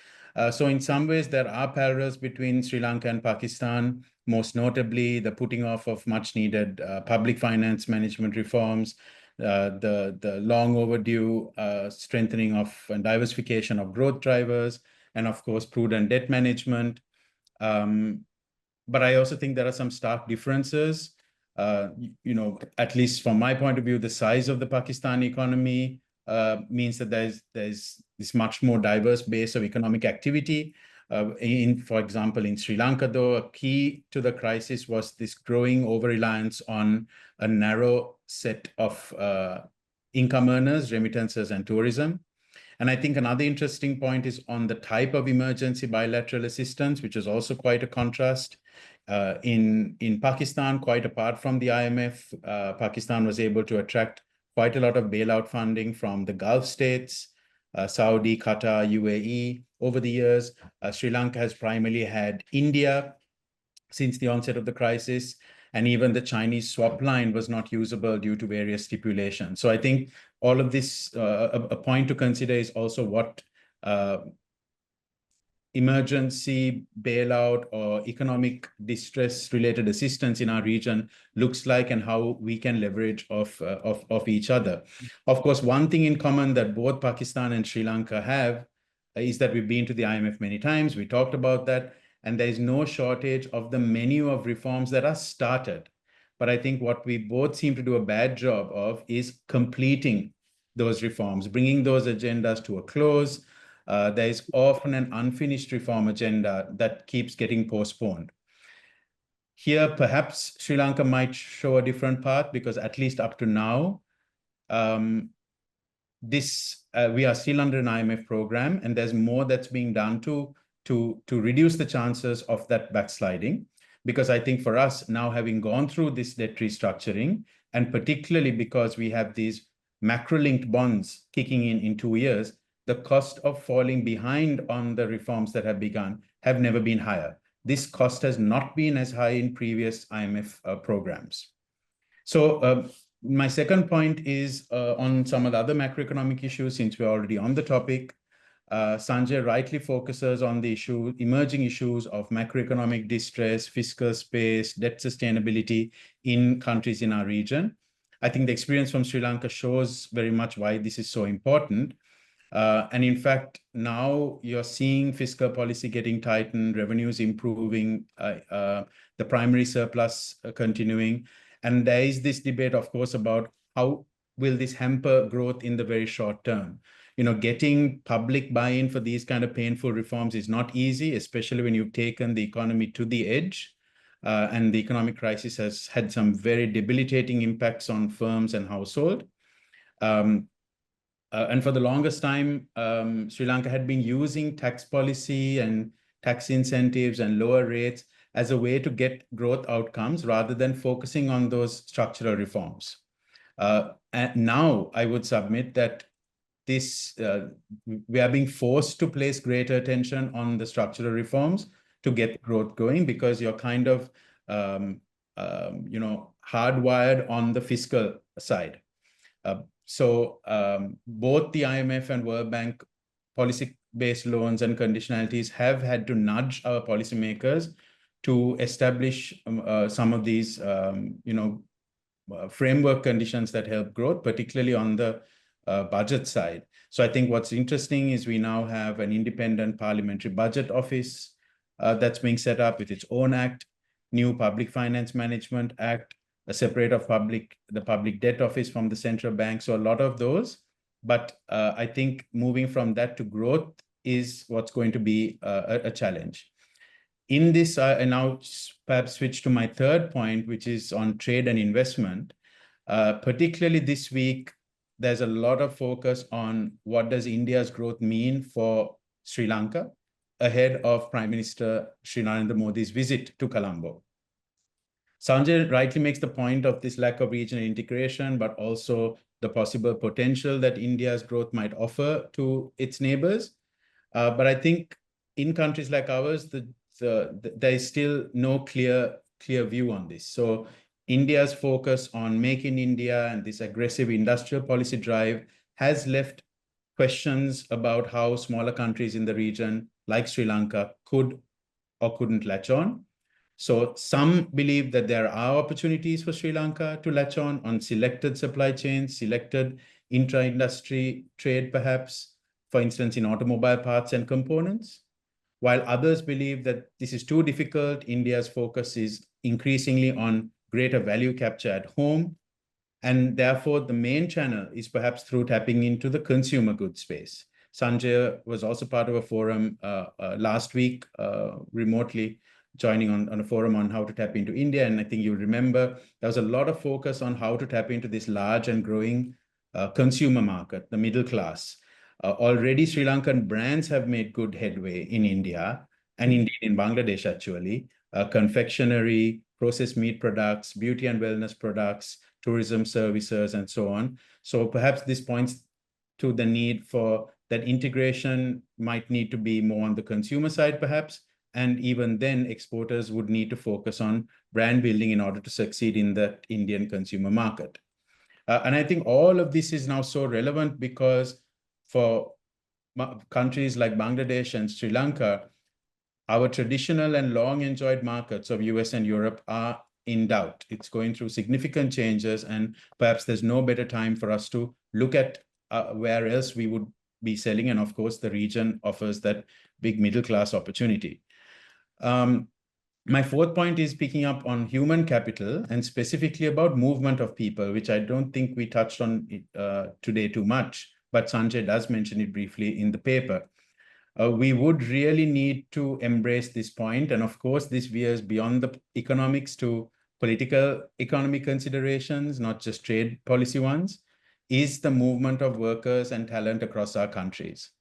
So in some ways, there are parallels between Sri Lanka and Pakistan, most notably the putting off of much needed public finance management reforms, the long overdue strengthening of and diversification of growth drivers, and of course, prudent debt management. But I also think there are some stark differences. At least from my point of view, the size of the Pakistani economy means that there's this much more diverse base of economic activity. For example, in Sri Lanka, though, a key to the crisis was this growing over-reliance on a narrow set of income earners, remittances, and tourism. And I think another interesting point is on the type of emergency bilateral assistance, which is also quite a contrast. In Pakistan, quite apart from the IMF, Pakistan was able to attract quite a lot of bailout funding from the Gulf states, Saudi, Qatar, UAE over the years. Sri Lanka has primarily had India since the onset of the crisis. And even the Chinese swap line was not usable due to various stipulations. So I think all of this, a point to consider is also what emergency bailout or economic distress related assistance in our region looks like and how we can leverage of each other. Of course, one thing in common that both Pakistan and Sri Lanka have is that we've been to the IMF many times. We talked about that, and there is no shortage of the menu of reforms that are started. But I think what we both seem to do a bad job of is completing those reforms, bringing those agendas to a close. There is often an unfinished reform agenda that keeps getting postponed. Here, perhaps Sri Lanka might show a different path because at least up to now, we are still under an IMF program, and there's more that's being done to reduce the chances of that backsliding. Because I think for us now, having gone through this debt restructuring, and particularly because we have these macro-linked bonds kicking in 2 years, the cost of falling behind on the reforms that have begun have never been higher. This cost has not been as high in previous IMF programs. So my second point is on some of the other macroeconomic issues, since we're already on the topic. Sanjay rightly focuses on the emerging issues of macroeconomic distress, fiscal space, debt sustainability in countries in our region. I think the experience from Sri Lanka shows very much why this is so important. And in fact, now you're seeing fiscal policy getting tightened, revenues improving, the primary surplus continuing. And there is this debate, of course, about how will this hamper growth in the very short term. Getting public buy-in for these kind of painful reforms is not easy, especially when you've taken the economy to the edge. And the economic crisis has had some very debilitating impacts on firms and households. And for the longest time, Sri Lanka had been using tax policy and tax incentives and lower rates as a way to get growth outcomes rather than focusing on those structural reforms. And now I would submit that we are being forced to place greater attention on the structural reforms to get growth going, because you're kind of hardwired on the fiscal side. So both the IMF and World Bank policy-based loans and conditionalities have had to nudge our policymakers to establish some of these, framework conditions that help growth, particularly on the budget side. So I think what's interesting is we now have an independent parliamentary budget office that's being set up with its own act, new Public Finance Management Act, a separate of the public debt office from the central bank. So a lot of those, but I think moving from that to growth is what's going to be a challenge. In this, I now perhaps switch to my third point, which is on trade and investment. Particularly this week, there's a lot of focus on what does India's growth mean for Sri Lanka ahead of Prime Minister Sri Narendra Modi's visit to Colombo. Sanjay rightly makes the point of this lack of regional integration, but also the possible potential that India's growth might offer to its neighbors. But I think in countries like ours, there is still no clear view on this. So India's focus on Make in India and this aggressive industrial policy drive has left questions about how smaller countries in the region, like Sri Lanka, could or couldn't latch on. So some believe that there are opportunities for Sri Lanka to latch on selected supply chains, selected intra-industry trade, perhaps, for instance, in automobile parts and components. While others believe that this is too difficult, India's focus is increasingly on greater value capture at home. And therefore, the main channel is perhaps through tapping into the consumer goods space. Sanjay was also part of a forum last week, remotely, joining on a forum on how to tap into India. And I think you remember there was a lot of focus on how to tap into this large and growing consumer market, the middle class. Already Sri Lankan brands have made good headway in India and indeed in Bangladesh, actually. Confectionery, processed meat products, beauty and wellness products, tourism services, and so on. So perhaps this points to the need for that integration might need to be more on the consumer side, perhaps, And even then, exporters would need to focus on brand building in order to succeed in the Indian consumer market. And I think all of this is now so relevant because for countries like Bangladesh and Sri Lanka, our traditional and long enjoyed markets of US and Europe are in doubt. It's going through significant changes, and perhaps there's no better time for us to look at where else we would be selling. And of course, the region offers that big middle class opportunity. My fourth point is picking up on human capital and specifically about movement of people, which I don't think we touched on today too much, but Sanjay does mention it briefly in the paper. We would really need to embrace this point. And of course, this veers beyond the economics to political economic considerations, not just trade policy ones, is the movement of workers and talent across our countries.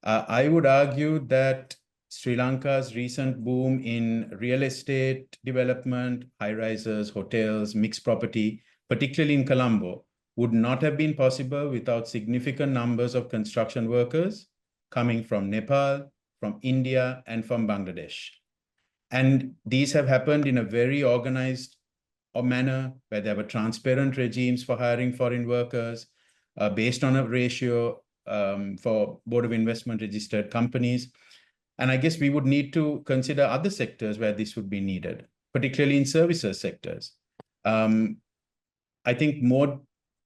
I would argue that Sri Lanka's recent boom in real estate development, high-rises, hotels, mixed property, particularly in Colombo, would not have been possible without significant numbers of construction workers coming from Nepal, from India, and from Bangladesh. And these have happened in a very organized manner where there were transparent regimes for hiring foreign workers based on a ratio for Board of Investment registered companies. And I guess we would need to consider other sectors where this would be needed, particularly in services sectors. I think Mode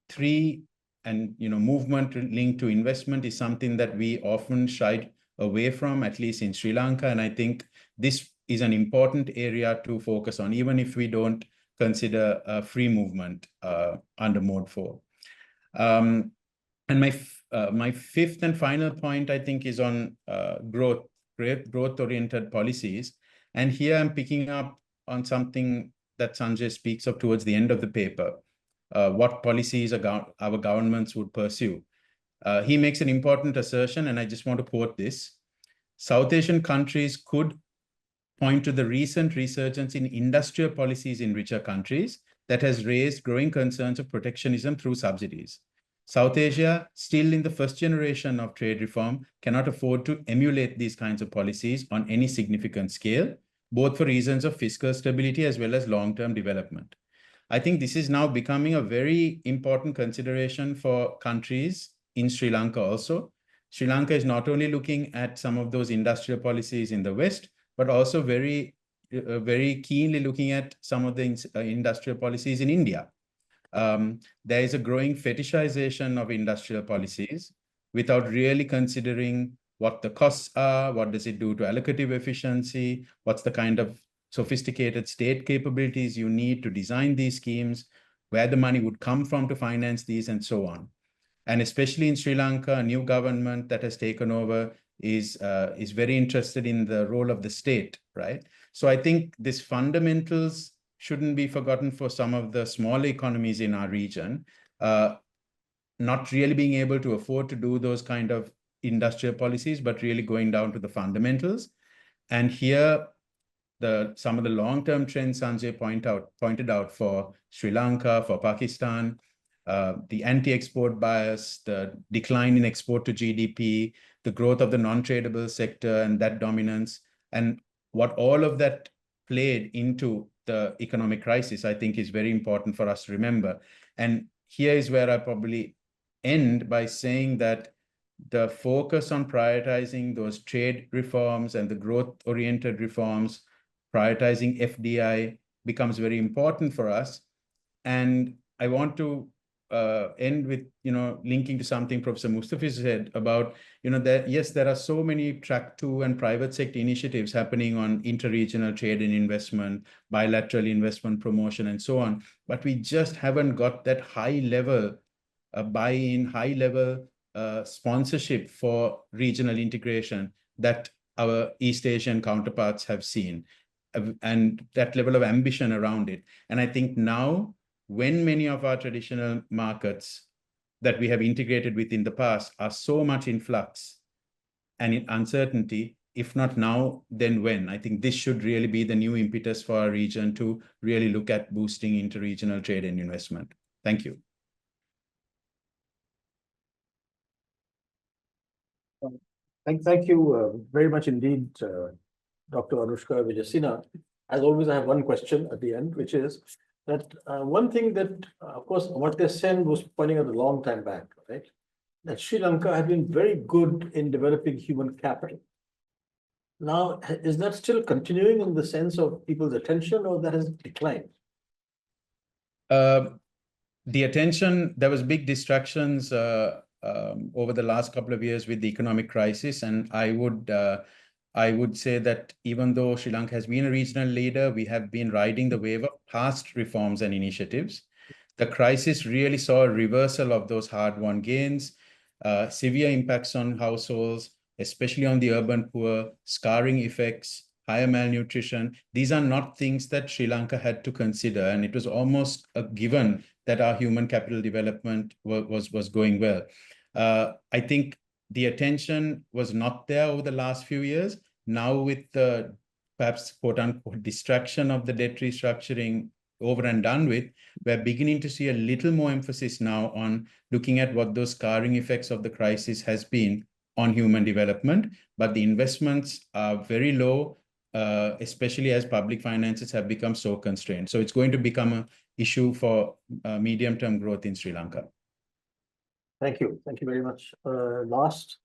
3 and movement linked to investment is something that we often shied away from, at least in Sri Lanka. And I think this is an important area to focus on, even if we don't consider free movement under Mode 4. And my fifth and final point, I think, is on growth-oriented policies. And here I'm picking up on something that Sanjay speaks of towards the end of the paper, what policies our governments would pursue. He makes an important assertion, and I just want to quote this. South Asian countries could point to the recent resurgence in industrial policies in richer countries that has raised growing concerns of protectionism through subsidies. South Asia, still in the first generation of trade reform, cannot afford to emulate these kinds of policies on any significant scale, both for reasons of fiscal stability as well as long-term development. I think this is now becoming a very important consideration for countries in Sri Lanka also. Sri Lanka is not only looking at some of those industrial policies in the West, but also very keenly looking at some of the industrial policies in India. There is a growing fetishization of industrial policies without really considering what the costs are, what does it do to allocative efficiency, what's the kind of sophisticated state capabilities you need to design these schemes, where the money would come from to finance these, and so on. And especially in Sri Lanka, a new government that has taken over is very interested in the role of the state, right? So I think these fundamentals shouldn't be forgotten for some of the smaller economies in our region, not really being able to afford to do those kind of industrial policies, but really going down to the fundamentals. And here, some of the long-term trends Sanjay pointed out for Sri Lanka, for Pakistan, the anti-export bias, the decline in export to GDP, the growth of the non-tradable sector and that dominance, and what all of that played into the economic crisis, I think is very important for us to remember. And here is where I probably end by saying that the focus on prioritizing those trade reforms and the growth-oriented reforms, prioritizing FDI becomes very important for us. And I want to end with, linking to something Professor Mustafizur said about, that yes, there are so many track 2 and private sector initiatives happening on interregional trade and investment, bilateral investment promotion, and so on. But we just haven't got that high level buy-in, high level sponsorship for regional integration that our East Asian counterparts have seen, and that level of ambition around it. And I think now, when many of our traditional markets that we have integrated with in the past are so much in flux and in uncertainty, if not now, then when? I think this should really be the new impetus for our region to really look at boosting interregional trade and investment. Thank you. Thank you very much indeed, Dr. Anushka, Wijesinha. As always, I have one question at the end, which is that one thing that, of course, Amartya Sen was pointing out a long time back, right? That Sri Lanka had been very good in developing human capital. Now, is that still continuing in the sense of people's attention, or that has declined? The attention, there was big distractions over the last couple of years with the economic crisis, and I would say that even though Sri Lanka has been a regional leader, we have been riding the wave of past reforms and initiatives. The crisis really saw a reversal of those hard-won gains, severe impacts on households, especially on the urban poor, scarring effects, higher malnutrition. These are not things that Sri Lanka had to consider, and it was almost a given that our human capital development was going well. I think the attention was not there over the last few years. Now with the perhaps quote unquote distraction of the debt restructuring over and done with, we're beginning to see a little more emphasis now on looking at what those scarring effects of the crisis has been on human development. But the investments are very low, especially as public finances have become so constrained. So it's going to become an issue for medium-term growth in Sri Lanka. Thank you. Thank you very much. Last,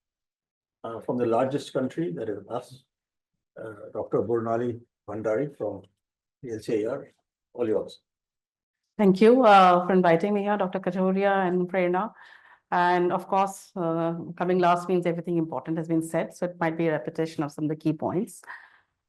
from the largest country, that is us, Dr. Bornali Bhandari from the NCAER. All yours. Thank you for inviting me here, Dr. Kathuria and Prerna. And of course, coming last means everything important has been said, so it might be a repetition of some of the key points.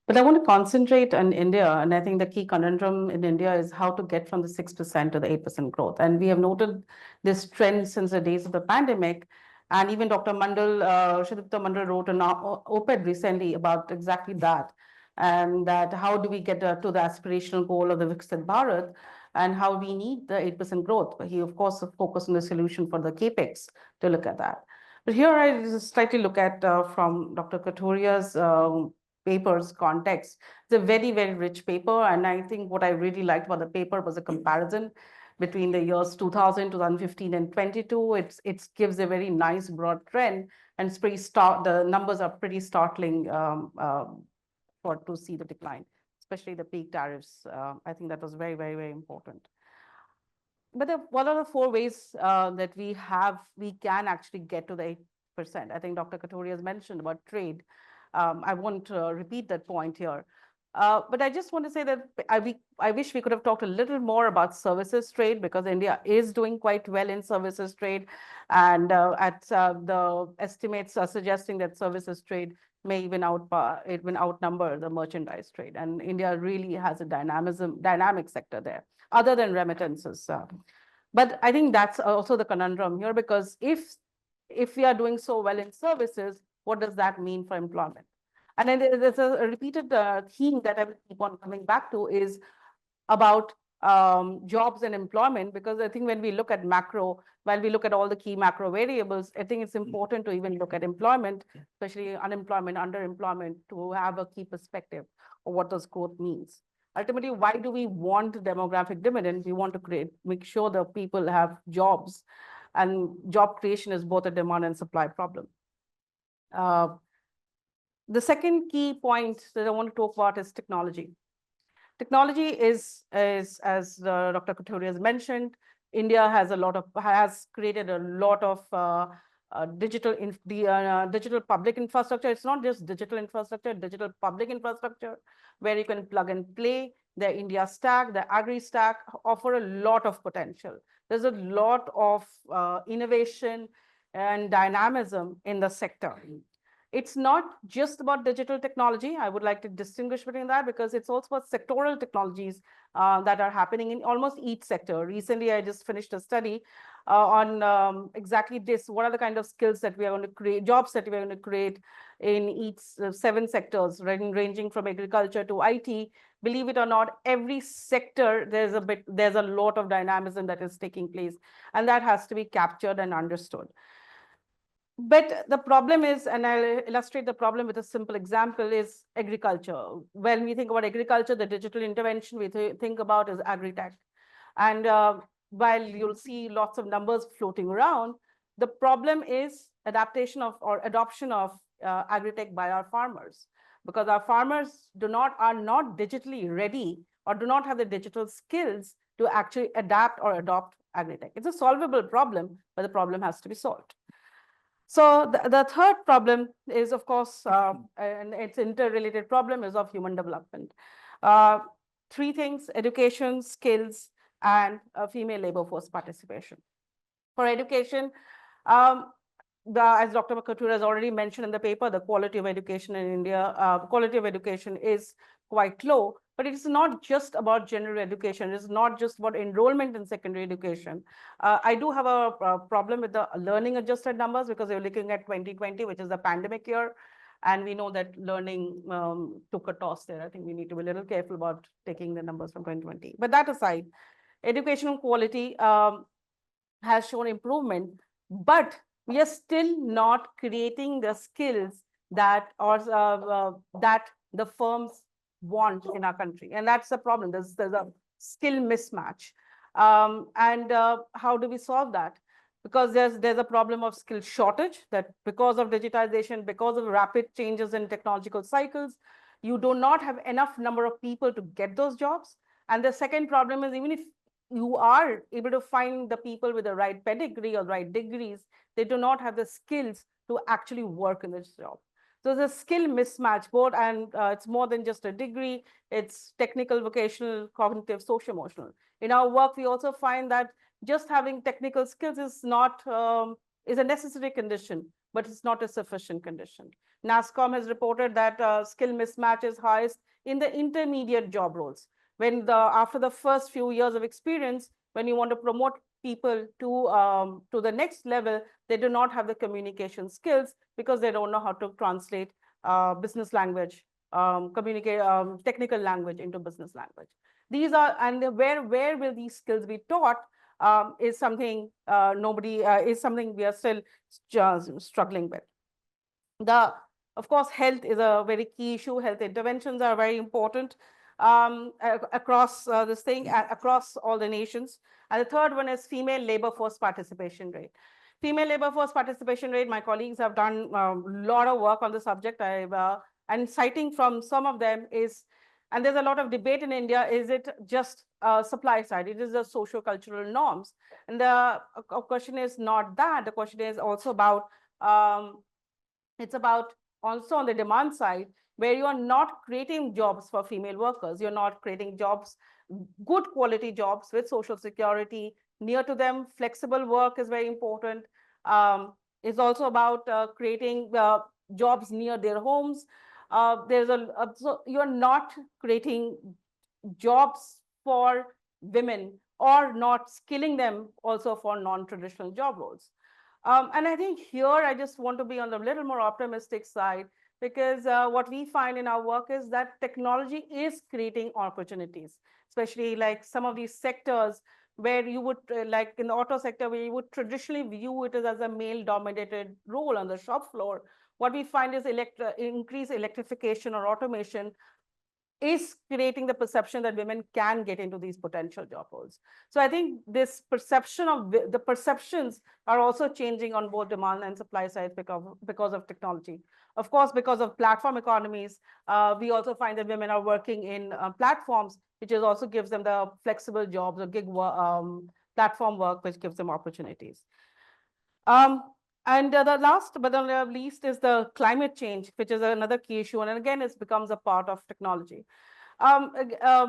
But I want to concentrate on India, and I think the key conundrum in India is how to get from the 6% to the 8% growth. And we have noted this trend since the days of the pandemic. And even Dr. Shadipta Mandal wrote an op-ed recently about exactly that. And that how do we get to the aspirational goal of the Viksit Bharat, and how we need the 8% growth. He, of course, focused on the solution for the capex to look at that. But here I just slightly look at from Dr. Kathuria's paper's context. It's a very, very rich paper. And I think what I really liked about the paper was a comparison between the years 2000, 2015, and 22. It gives a very nice broad trend, and it's pretty the numbers are pretty startling to see the decline, especially the peak tariffs. I think that was very, very, very important. But what are the 4 ways that we can actually get to the 8%? I think Dr. Kathuria has mentioned about trade. I won't repeat that point here. But I just want to say that I wish we could have talked a little more about services trade, because India is doing quite well in services trade. And the estimates are suggesting that services trade may even outnumber the merchandise trade. And India really has a dynamic sector there, other than remittances. But I think that's also the conundrum here, because if we are doing so well in services, what does that mean for employment? And then there's a repeated theme that I will keep on coming back to is about jobs and employment, because I think when we look at macro, while we look at all the key macro variables, I think it's important to even look at employment, especially unemployment, underemployment, to have a key perspective of what does growth means. Ultimately, why do we want demographic dividend? We want to make sure that people have jobs, and job creation is both a demand and supply problem. The second key point that I want to talk about is technology. Technology is as Dr. Kathuria has mentioned, India has created a lot of digital public infrastructure. It's not just digital infrastructure, digital public infrastructure, where you can plug and play. The India stack, the agri stack offer a lot of potential. There's a lot of innovation and dynamism in the sector. It's not just about digital technology. I would like to distinguish between that, because it's also about sectoral technologies that are happening in almost each sector. Recently, I just finished a study on exactly this. What are the kind of skills that we are going to create, jobs that we are going to create in each 7 sectors, ranging from agriculture to IT. Believe it or not, every sector, there's a lot of dynamism that is taking place, and that has to be captured and understood. But the problem is, and I'll illustrate the problem with a simple example, is agriculture. When we think about agriculture, the digital intervention we think about is agri-tech. And while you'll see lots of numbers floating around, the problem is adoption of agri-tech by our farmers, because our farmers are not digitally ready or do not have the digital skills to actually adapt or adopt agri-tech. It's a solvable problem, but the problem has to be solved. So the third problem is, of course, and it's interrelated problem, is of human development. Three things: education, skills, and female labor force participation. For education, as Dr. Kathuria has already mentioned in the paper, the quality of education in India, quality of education is quite low, but it's not just about general education. It's not just about enrollment in secondary education. I do have a problem with the learning adjusted numbers, because we're looking at 2020, which is the pandemic year. And we know that learning took a toss there. I think we need to be a little careful about taking the numbers from 2020. But that aside, educational quality has shown improvement, but we are still not creating the skills that that the firms want in our country, and that's the problem. There's a skill mismatch, and how do we solve that? Because there's a problem of skill shortage, that because of digitization, because of rapid changes in technological cycles, you do not have enough number of people to get those jobs. And the second problem is, even if you are able to find the people with the right pedigree or right degrees, they do not have the skills to actually work in this job. So there's a skill mismatch both, and it's more than just a degree. It's technical, vocational, cognitive, socio-emotional. In our work, we also find that just having technical skills is not is a necessary condition, but it's not a sufficient condition. NASSCOM has reported that skill mismatch is highest in the intermediate job roles. When after the first few years of experience, when you want to promote people to the next level, they do not have the communication skills, because they don't know how to translate business language, technical language into business language. These are, and where will these skills be taught is something is something we are still struggling with. Of course, health is a very key issue. Health interventions are very important across this thing, across all the nations. And the third one is female labor force participation rate. Female labor force participation rate, my colleagues have done a lot of work on the subject. And citing from some of them is, and there's a lot of debate in India, is it just supply side? It is the socio-cultural norms. And the question is not that. The question is also about, it's about also on the demand side, where you are not creating jobs for female workers. You're not creating jobs, good quality jobs with social security near to them. Flexible work is very important. It's also about creating jobs near their homes. So you're not creating jobs for women, or not skilling them also for non-traditional job roles. And I think here I just want to be on the little more optimistic side, because what we find in our work is that technology is creating opportunities, especially like some of these sectors where you would, like in the auto sector, where you would traditionally view it as a male-dominated role on the shop floor. What we find is increased electrification or automation is creating the perception that women can get into these potential job roles. So I think this perception of the perceptions are also changing on both demand and supply sides because of technology. Of course, because of platform economies, we also find that women are working in platforms, which is also gives them the flexible jobs or gig platform work, which gives them opportunities. And the last but not least is the climate change, which is another key issue. And again, it becomes a part of technology.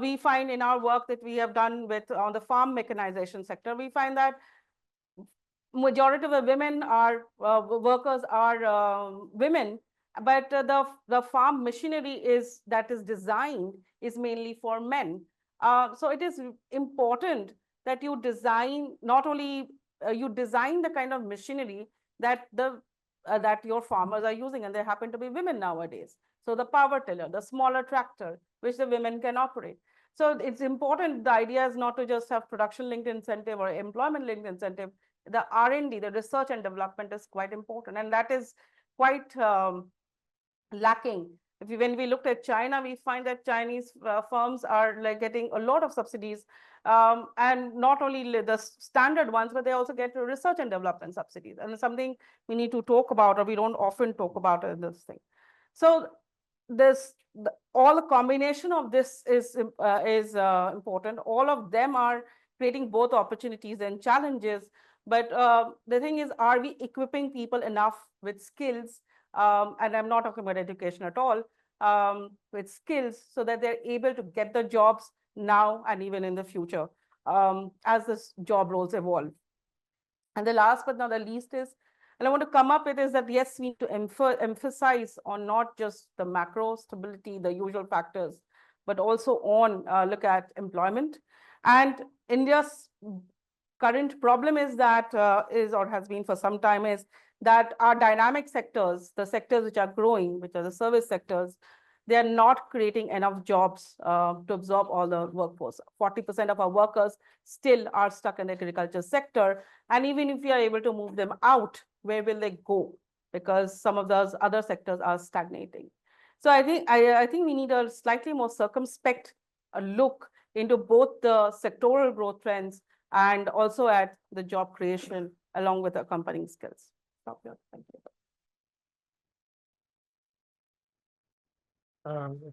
We find in our work that we have done with on the farm mechanization sector, we find that majority of the women are workers are women, but the farm machinery that is designed is mainly for men. So it is important that you design, not only you design the kind of machinery that that your farmers are using, and they happen to be women nowadays. So the power tiller, the smaller tractor, which the women can operate. So it's important. The idea is not to just have production linked incentive or employment linked incentive. The R&D, the research and development is quite important, and that is quite lacking, When we looked at China, we find that Chinese firms are like getting a lot of subsidies, and not only the standard ones, but they also get research and development subsidies. And it's something we need to talk about, or we don't often talk about in this thing. So all the combination of this is important. All of them are creating both opportunities and challenges. But the thing is, are we equipping people enough with skills? And I'm not talking about education at all, with skills so that they're able to get the jobs now and even in the future, as this job roles evolve. And the last but not the least is, and I want to come up with is that, yes, we need to emphasize on not just the macro stability, the usual factors, but also on look at employment. And India's current problem is that, or has been for some time, is that our dynamic sectors, the sectors which are growing, which are the service sectors, they are not creating enough jobs to absorb all the workforce. 40% of our workers still are stuck in the agriculture sector. And even if we are able to move them out, where will they go? Because some of those other sectors are stagnating. So I think we need a slightly more circumspect look into both the sectoral growth trends and also at the job creation along with accompanying skills. Stop here. Thank you.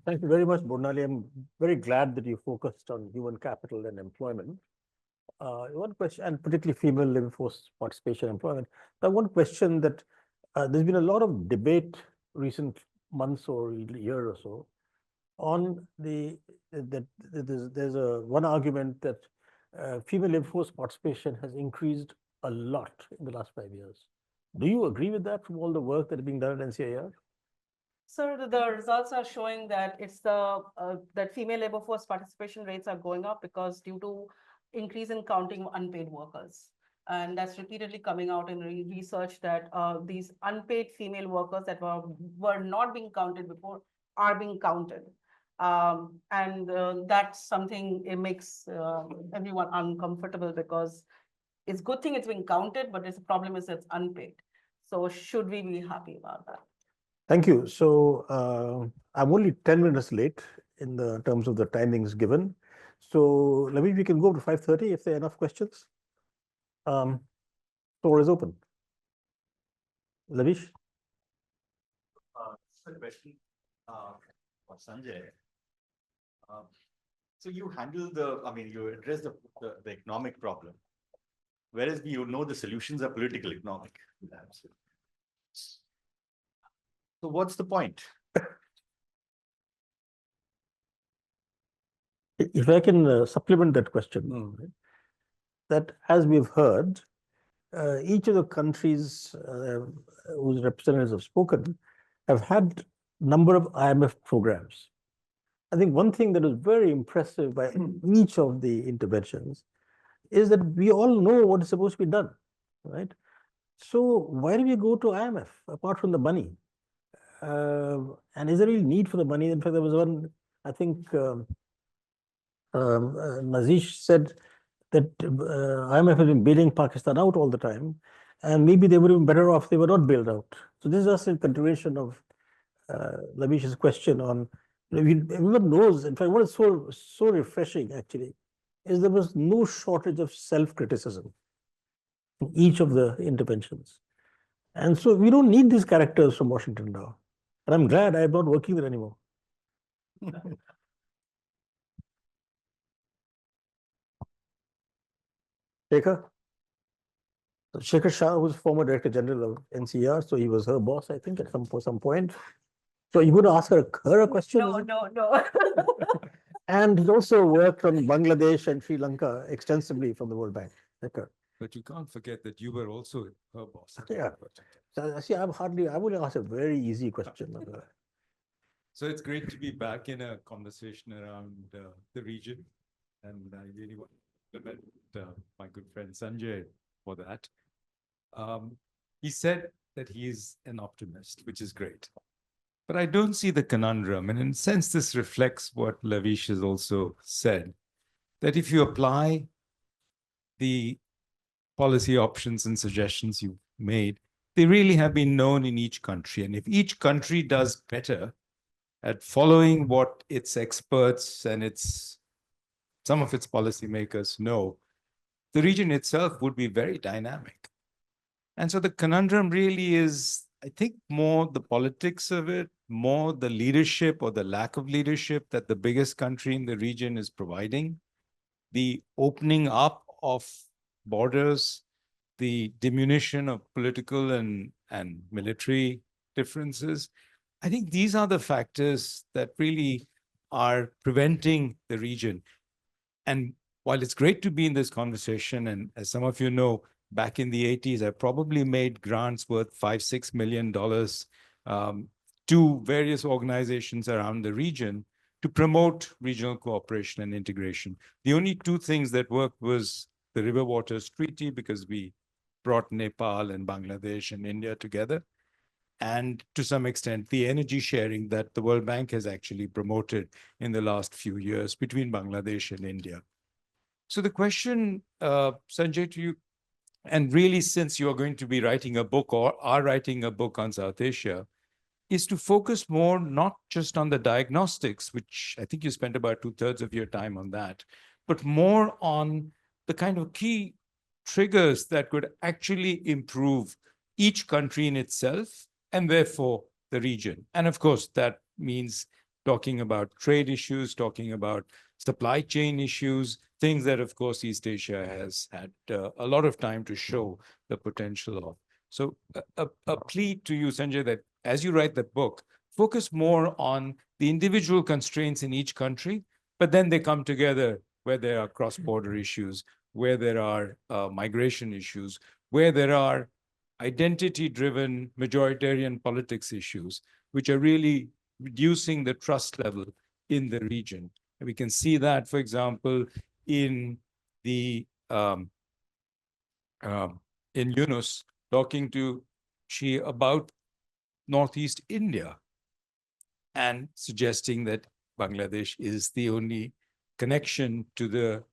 Thank you very much, Bornali. I'm very glad that you focused on human capital and employment. One question, and particularly female labor force participation and employment. Now, one question that there's been a lot of debate recent months or year or so on that there's one argument that female labor force participation has increased a lot in the last 5 years. Do you agree with that from all the work that is being done at NCAER? So the results are showing that it's that female labor force participation rates are going up because due to increase in counting unpaid workers. And that's repeatedly coming out in research that these unpaid female workers that were not being counted before are being counted. And that's something, it makes everyone uncomfortable because it's a good thing it's being counted, but the problem is it's unpaid. So should we be happy about that? Thank you. So I'm only 10 minutes late in the terms of the timings given. So maybe we can go to 5:30 if there are enough questions. Floor is open. Lavish? A question for Sanjay. So you handle you address the economic problem, whereas we know the solutions are political economic. So what's the point? If I can supplement that question, right, that as we've heard, each of the countries whose representatives have spoken have had a number of IMF programs. I think one thing that is very impressive by each of the interventions is that we all know what is supposed to be done, right? So why do we go to IMF apart from the money? And is there really need for the money? In fact, there was one, I think Nazish said that IMF has been bailing Pakistan out all the time, and maybe they would have been better off if they were not bailed out. So this is just in continuation of Lavish's question on, everyone knows, in fact, what is so refreshing actually, is there was no shortage of self-criticism in each of the interventions. And so we don't need these characters from Washington now. And I'm glad I'm not working there anymore. Shekhar? So Shekhar Shah was former Director General of NCER, so he was her boss, I think, at some point. So you going to ask her a question? No. And he also worked on Bangladesh and Sri Lanka extensively from the World Bank. Shekhar. But you can't forget that you were also her boss. Yeah. So, see, I would ask a very easy question. So it's great to be back in a conversation around the region. And I really want to compliment my good friend Sanjay for that. He said that he is an optimist, which is great. But I don't see the conundrum. And in a sense, this reflects what Lavish has also said, that if you apply the policy options and suggestions you've made, they really have been known in each country. And if each country does better, at following what its experts and some of its policymakers know, the region itself would be very dynamic. And so the conundrum really is, I think, more the politics of it, more the leadership or the lack of leadership that the biggest country in the region is providing, the opening up of borders, the diminution of political and military differences. I think these are the factors that really are preventing the region. And while it's great to be in this conversation, and as some of you know, back in the 80s, I probably made grants worth $5-6 million to various organizations around the region to promote regional cooperation and integration. The only two things that worked was the River Waters Treaty, because we brought Nepal and Bangladesh and India together, and to some extent, the energy sharing that the World Bank has actually promoted in the last few years between Bangladesh and India. So the question, Sanjay, to you, and really since you are going to be writing a book or are writing a book on South Asia, is to focus more not just on the diagnostics, which I think you spent about 2/3 of your time on that, but more on the kind of key triggers that could actually improve each country in itself and therefore the region. And of course, that means talking about trade issues, talking about supply chain issues, things that, of course, East Asia has had a lot of time to show the potential of. So a plea to you, Sanjay, that as you write that book, focus more on the individual constraints in each country, but then they come together where there are cross-border issues, where there are migration issues, where there are identity-driven majoritarian politics issues, which are really reducing the trust level in the region. And we can see that, for example, in the in Yunus talking to Xi about Northeast India and suggesting that Bangladesh is the only connection to the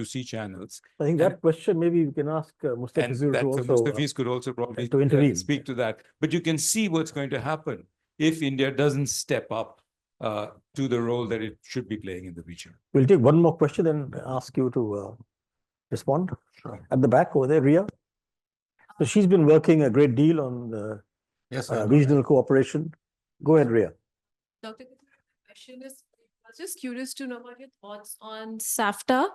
sea channels. I think that question maybe we can ask Mustafizur to also Mustafiz could also probably to intervene. Speak to that. But you can see what's going to happen if India doesn't step up to the role that it should be playing in the region. We'll take one more question and ask you to respond. Sure. At the back over there, Ria. So she's been working a great deal on the regional cooperation. Go ahead, Ria. Dr. The question is, I was just curious to know about your thoughts on SAFTA.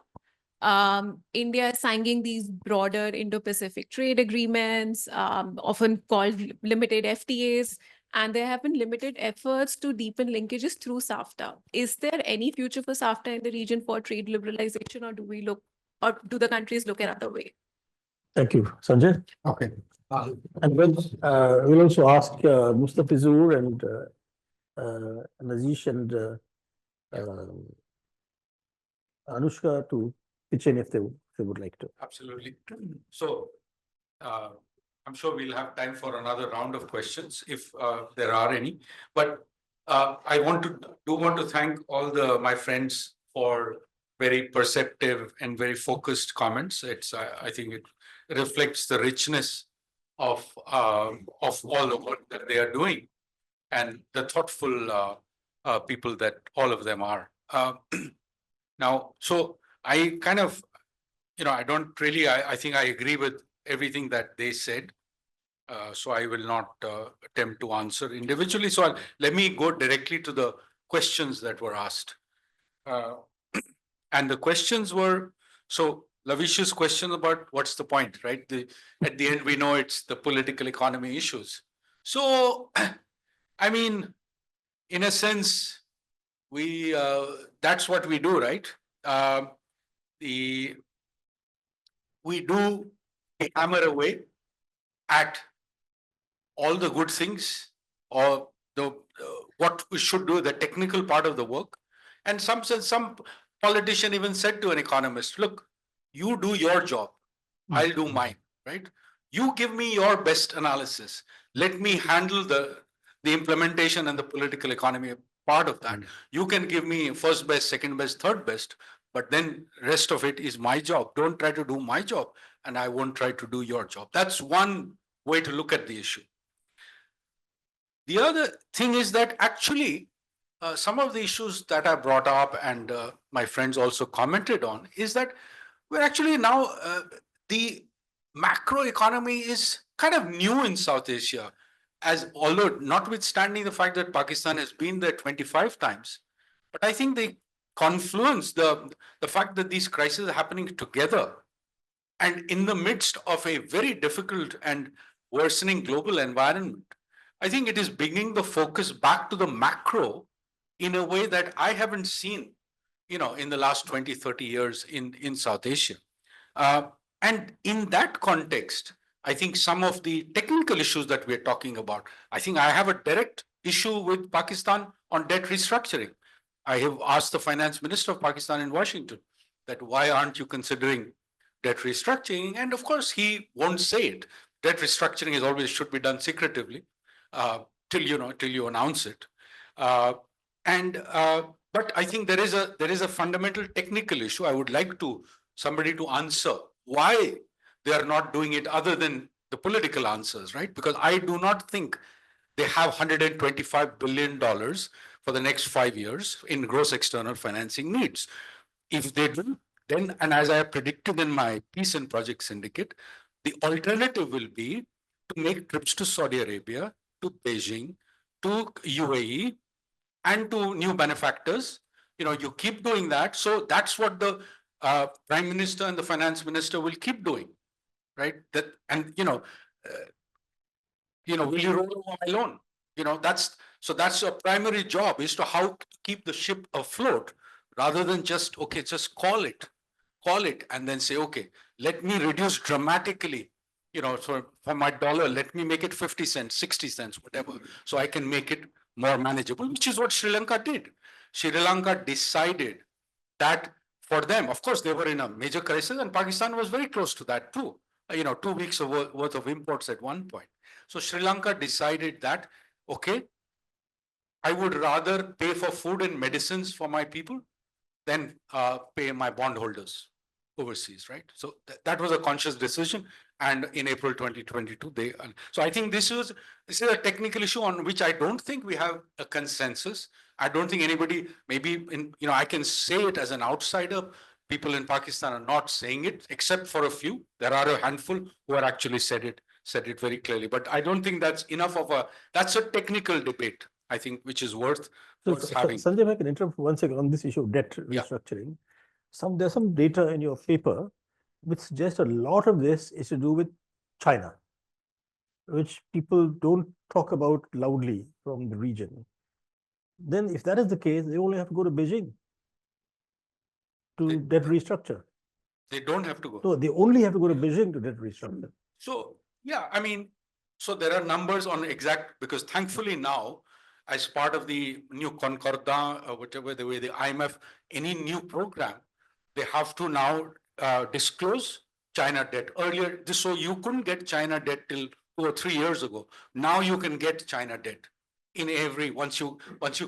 India is signing these broader Indo-Pacific trade agreements, often called limited FTAs, and there have been limited efforts to deepen linkages through SAFTA. Is there any future for SAFTA in the region for trade liberalization, or do the countries look another way? Thank you, Sanjay. Okay. And we'll also ask Mustafizur and Nazish and Anushka to pitch in if they would like to. Absolutely. So I'm sure we'll have time for another round of questions if there are any. But I want to thank all my friends for very perceptive and very focused comments. I think it reflects the richness of all the work that they are doing and the thoughtful people that all of them are. Now, so I kind of, I don't really, I think I agree with everything that they said. So I will not attempt to answer individually. So let me go directly to the questions that were asked. And the questions were, so Lavish's question about what's the point, right? At the end, we know it's the political economy issues. So, I mean, in a sense, that's what we do, right? We do hammer away at all the good things or what we should do, the technical part of the work. And some politician even said to an economist, look, you do your job, I'll do mine, right? You give me your best analysis. Let me handle the implementation and the political economy part of that. You can give me first best, second best, third best, but then rest of it is my job. Don't try to do my job and I won't try to do your job. That's one way to look at the issue. The other thing is that actually some of the issues that I brought up and my friends also commented on is that we're actually now the macro economy is kind of new in South Asia, as although notwithstanding the fact that Pakistan has been there 25 times, but I think the confluence, the fact that these crises are happening together and in the midst of a very difficult and worsening global environment, I think it is bringing the focus back to the macro in a way that I haven't seen, in the last 20, 30 years in South Asia. And in that context, I think some of the technical issues that we're talking about, I think I have a direct issue with Pakistan on debt restructuring. I have asked the finance minister of Pakistan in Washington that why aren't you considering debt restructuring? And of course, he won't say it. Debt restructuring is always should be done secretively till you announce it. But I think there is a fundamental technical issue. I would like somebody to answer why they are not doing it other than the political answers, right? Because I do not think they have $125 billion for the next 5 years in gross external financing needs. If they do, then, and as I have predicted in my Peace and Project Syndicate, the alternative will be to make trips to Saudi Arabia, to Beijing, to UAE, and to new benefactors. You keep doing that. So that's what the Prime Minister and the Finance Minister will keep doing, right? Will you roll over my loan? That's a primary job, is to how to keep the ship afloat rather than just call it and then say, okay, let me reduce dramatically, so for my dollar, let me make it 50 cents, 60 cents, whatever, so I can make it more manageable, which is what Sri Lanka did. Sri Lanka decided that for them, of course, they were in a major crisis, and Pakistan was very close to that too. 2 weeks worth of imports at one point. So Sri Lanka decided that, okay, I would rather pay for food and medicines for my people than pay my bondholders overseas, right? So that was a conscious decision. And in April 2022, so I think this is a technical issue on which I don't think we have a consensus. I don't think anybody, maybe I can say it as an outsider. People in Pakistan are not saying it, except for a few. There are a handful who are actually said it very clearly. But I don't think that's enough that's a technical debate, I think, which is worth having. Sanjay, if I can interrupt for 1 second on this issue of debt restructuring. There's some data in your paper which suggests a lot of this is to do with China, which people don't talk about loudly from the region. Then if that is the case, they only have to go to Beijing to debt restructure. They don't have to go. No, they only have to go to Beijing to debt restructure. So, yeah, so there are numbers on exact, because thankfully now, as part of the new Concordat, or whatever the way the IMF, any new program, they have to now disclose China debt. Earlier, so you couldn't get China debt till 2 or 3 years ago. Now you can get China debt in once you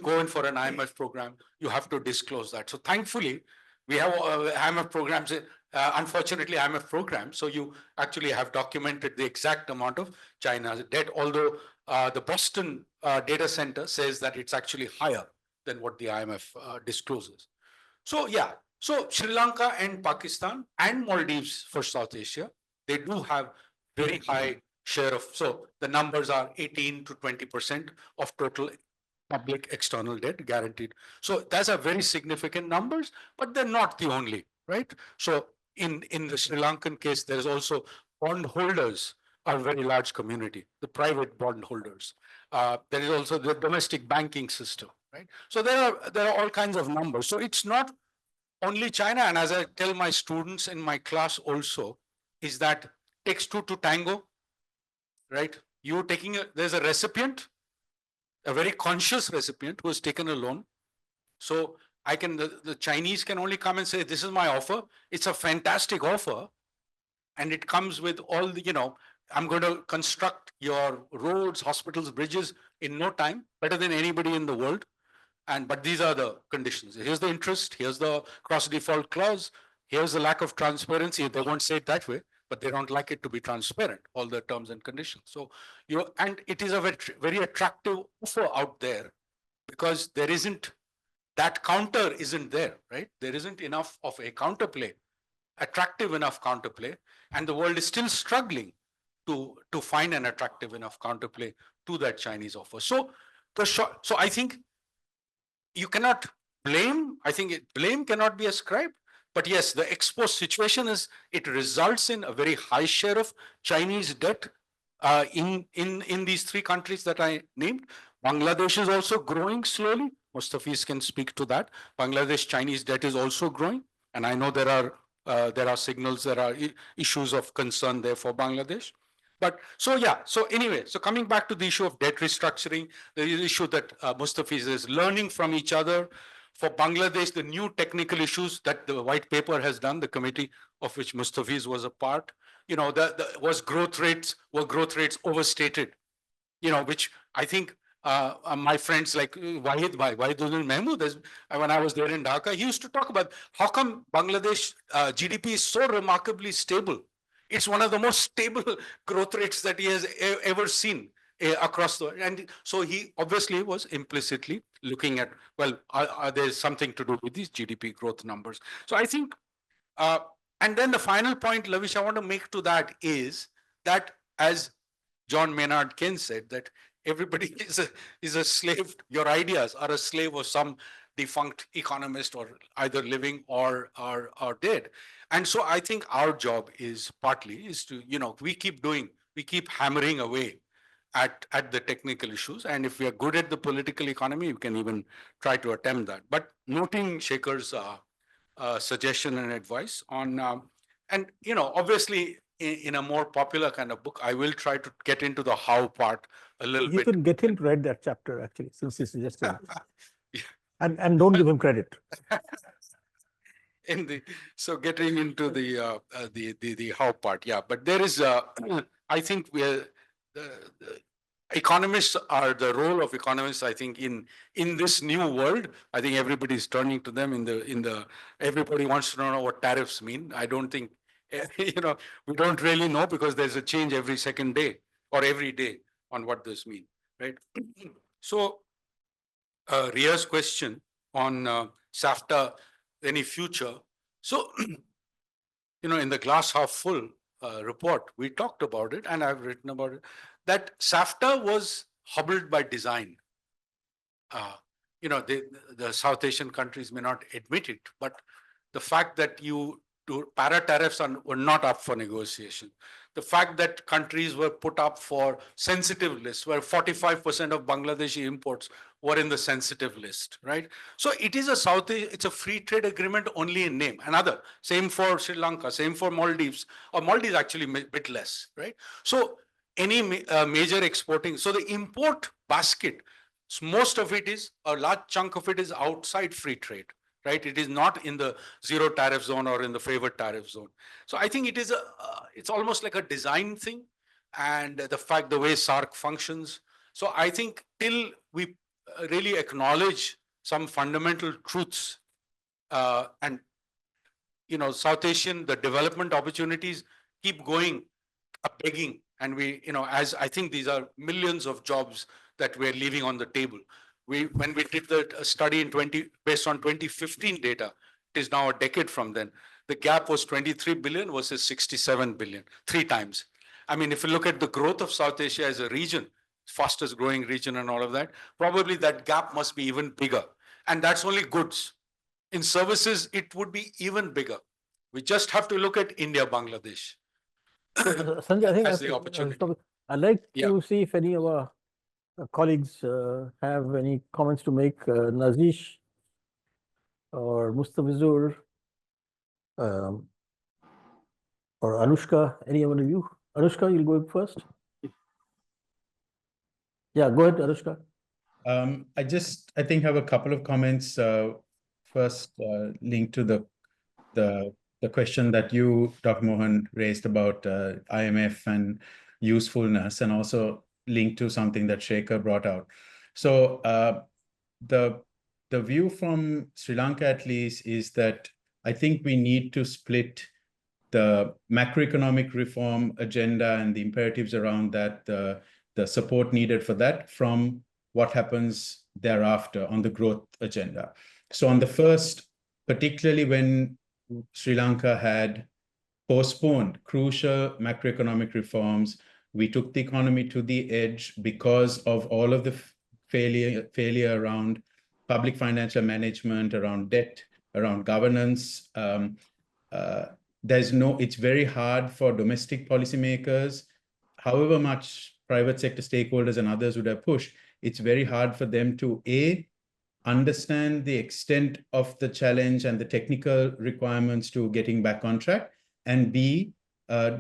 go in for an IMF program, you have to disclose that. So thankfully, we have IMF programs. Unfortunately, IMF programs. So you actually have documented the exact amount of China's debt, although the Boston data center says that it's actually higher than what the IMF discloses. So yeah, so Sri Lanka and Pakistan and Maldives for South Asia, they do have very high share of, so the numbers are 18 to 20% of total public external debt guaranteed. So that's a very significant numbers, but they're not the only, right? So in the Sri Lankan case, there's also bondholders are a very large community, the private bondholders. There is also the domestic banking system, right? So there are all kinds of numbers. So it's not only China, and as I tell my students in my class also, is that takes two to tango, right? There's a recipient, a very conscious recipient who has taken a loan. So the Chinese can only come and say, this is my offer. It's a fantastic offer. And it comes with all the, I'm going to construct your roads, hospitals, bridges in no time, better than anybody in the world. But these are the conditions. Here's the interest. Here's the cross default clause. Here's the lack of transparency. They won't say it that way. but they don't like it to be transparent, all the terms and conditions. So, and it is a very, very attractive offer out there because there isn't, that counter isn't there, right? There isn't enough of a counterplay, attractive enough counterplay, and the world is still struggling to find an attractive enough counterplay to that Chinese offer. So so I think you cannot blame, I think blame cannot be ascribed, but yes, the exposed situation is, it results in a very high share of Chinese debt in these three countries that I named. Bangladesh is also growing slowly. Mustafiz can speak to that. Bangladesh Chinese debt is also growing. And I know there are signals, there are issues of concern there for Bangladesh. But so, yeah, so anyway, so coming back to the issue of debt restructuring, the issue that Mustafiz is learning from each other. For Bangladesh, the new technical issues that the white paper has done, the committee of which Mustafiz was a part, were growth rates overstated, which I think my friends like Wahidul Mahmood, when I was there in Dhaka, he used to talk about how come Bangladesh GDP is so remarkably stable. It's one of the most stable growth rates that he has ever seen across the world. And so he obviously was implicitly looking at, well, there's something to do with these GDP growth numbers. So I think, and then the final point, Lavish, I want to make to that is that, as John Maynard Keynes said, that everybody is a slave, your ideas are a slave of some defunct economist, or either living or dead. And so I think our job is to, we keep hammering away at the technical issues. And if we are good at the political economy, we can even try to attempt that. But noting Shekhar's suggestion and advice on, and, obviously in a more popular kind of book, I will try to get into the how part a little bit. You can get him to write that chapter, actually, since he suggested it. And don't give him credit. So getting into the how part, yeah. But there is, I think the economists are, the role of economists, I think, in this new world, I think everybody's turning to them everybody wants to know what tariffs mean. I don't think, we don't really know, because there's a change every second day or every day on what this means, right? So Ria's question on SAFTA, any future. So, in the glass half full report, we talked about it, and I've written about it, that SAFTA was hobbled by design. The South Asian countries may not admit it, but the fact that para tariffs were not up for negotiation. The fact that countries were put up for sensitive lists, where 45% of Bangladeshi imports were in the sensitive list, right? So it is it's a free trade agreement only in name. Another, same for Sri Lanka, same for Maldives, or Maldives actually a bit less, right? So any major exporting, so the import basket, most of it is, a large chunk of it is outside free trade, right? It is not in the zero tariff zone or in the favored tariff zone. So I think it is it's almost like a design thing, and the way SAARC functions. So I think till we really acknowledge some fundamental truths, and South Asian, the development opportunities keep going, begging, and we, as I think these are millions of jobs that we're leaving on the table. When we did the study based on 2015 data, it is now a decade from then, the gap was 23 billion versus 67 billion, 3 times. I mean, if you look at the growth of South Asia as a region, fastest growing region and all of that, probably that gap must be even bigger. And that's only goods. In services, it would be even bigger. We just have to look at India, Bangladesh. Sanjay, I think as the opportunity. I'd like to see if any of our colleagues have any comments to make. Nazish or Mustafizur or Anushka, any one of you? Anushka, you'll go first. Yeah, go ahead, Anushka. I think have a couple of comments. First, linked to the question that you, Dr. Mohan, raised about IMF and usefulness, and also linked to something that Shekhar brought out. So the view from Sri Lanka, at least, is that I think we need to split the macroeconomic reform agenda and the imperatives around that, the support needed for that from what happens thereafter on the growth agenda. So on the first, particularly when Sri Lanka had postponed crucial macroeconomic reforms, we took the economy to the edge because of all of the failure around public financial management, around debt, around governance. It's very hard for domestic policymakers, however much private sector stakeholders and others would have pushed, it's very hard for them to understand the extent of the challenge and the technical requirements to getting back on track, and B,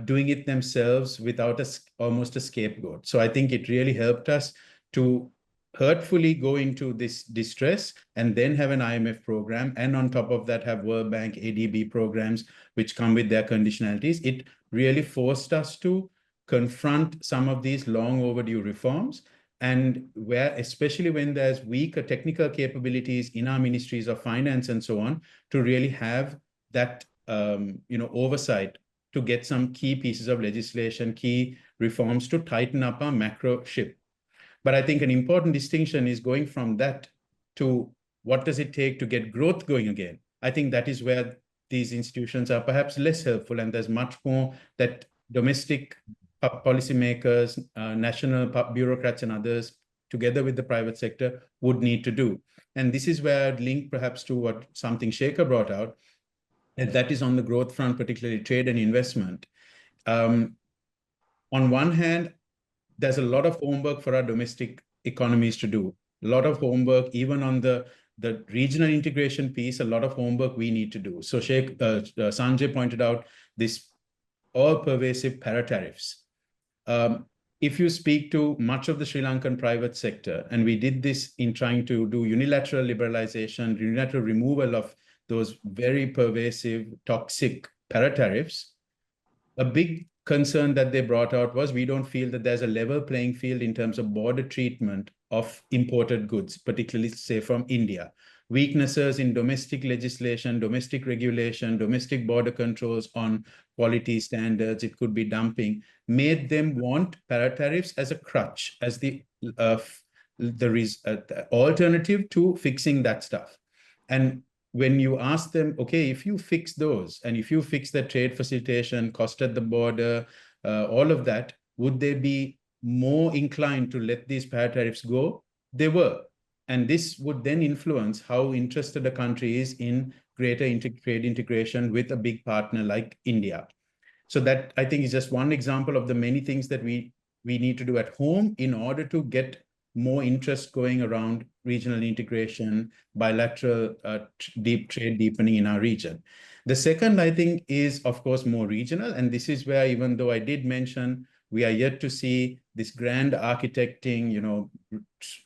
doing it themselves without almost a scapegoat. So I think it really helped us to hurtfully go into this distress and then have an IMF program, and on top of that have World Bank, ADB programs, which come with their conditionalities. It really forced us to confront some of these long overdue reforms, and where, especially when there's weaker technical capabilities in our ministries of finance and so on, to really have that oversight to get some key pieces of legislation, key reforms to tighten up our macro ship. But I think an important distinction is going from that to what does it take to get growth going again. I think that is where these institutions are perhaps less helpful, and there's much more that domestic policymakers, national bureaucrats and others, together with the private sector, would need to do. And this is where I'd link perhaps to what something Shekhar brought out, and that is on the growth front, particularly trade and investment. On one hand, there's a lot of homework for our domestic economies to do. A lot of homework, even on the regional integration piece, a lot of homework we need to do. So Sanjay pointed out this all-pervasive para-tariffs. If you speak to much of the Sri Lankan private sector, and we did this in trying to do unilateral liberalization, unilateral removal of those very pervasive, toxic para-tariffs, a big concern that they brought out was we don't feel that there's a level playing field in terms of border treatment of imported goods, particularly, say, from India. Weaknesses in domestic legislation, domestic regulation, domestic border controls on quality standards, it could be dumping, made them want para-tariffs as a crutch, as the alternative to fixing that stuff. And when you ask them, okay, if you fix those, and if you fix the trade facilitation, cost at the border, all of that, would they be more inclined to let these para-tariffs go? They were. And this would then influence how interested a country is in greater trade integration with a big partner like India. So that, I think, is just one example of the many things that we need to do at home in order to get more interest going around regional integration, bilateral deep trade deepening in our region. The second, I think, is, of course, more regional. And this is where, even though I did mention, we are yet to see this grand architecting,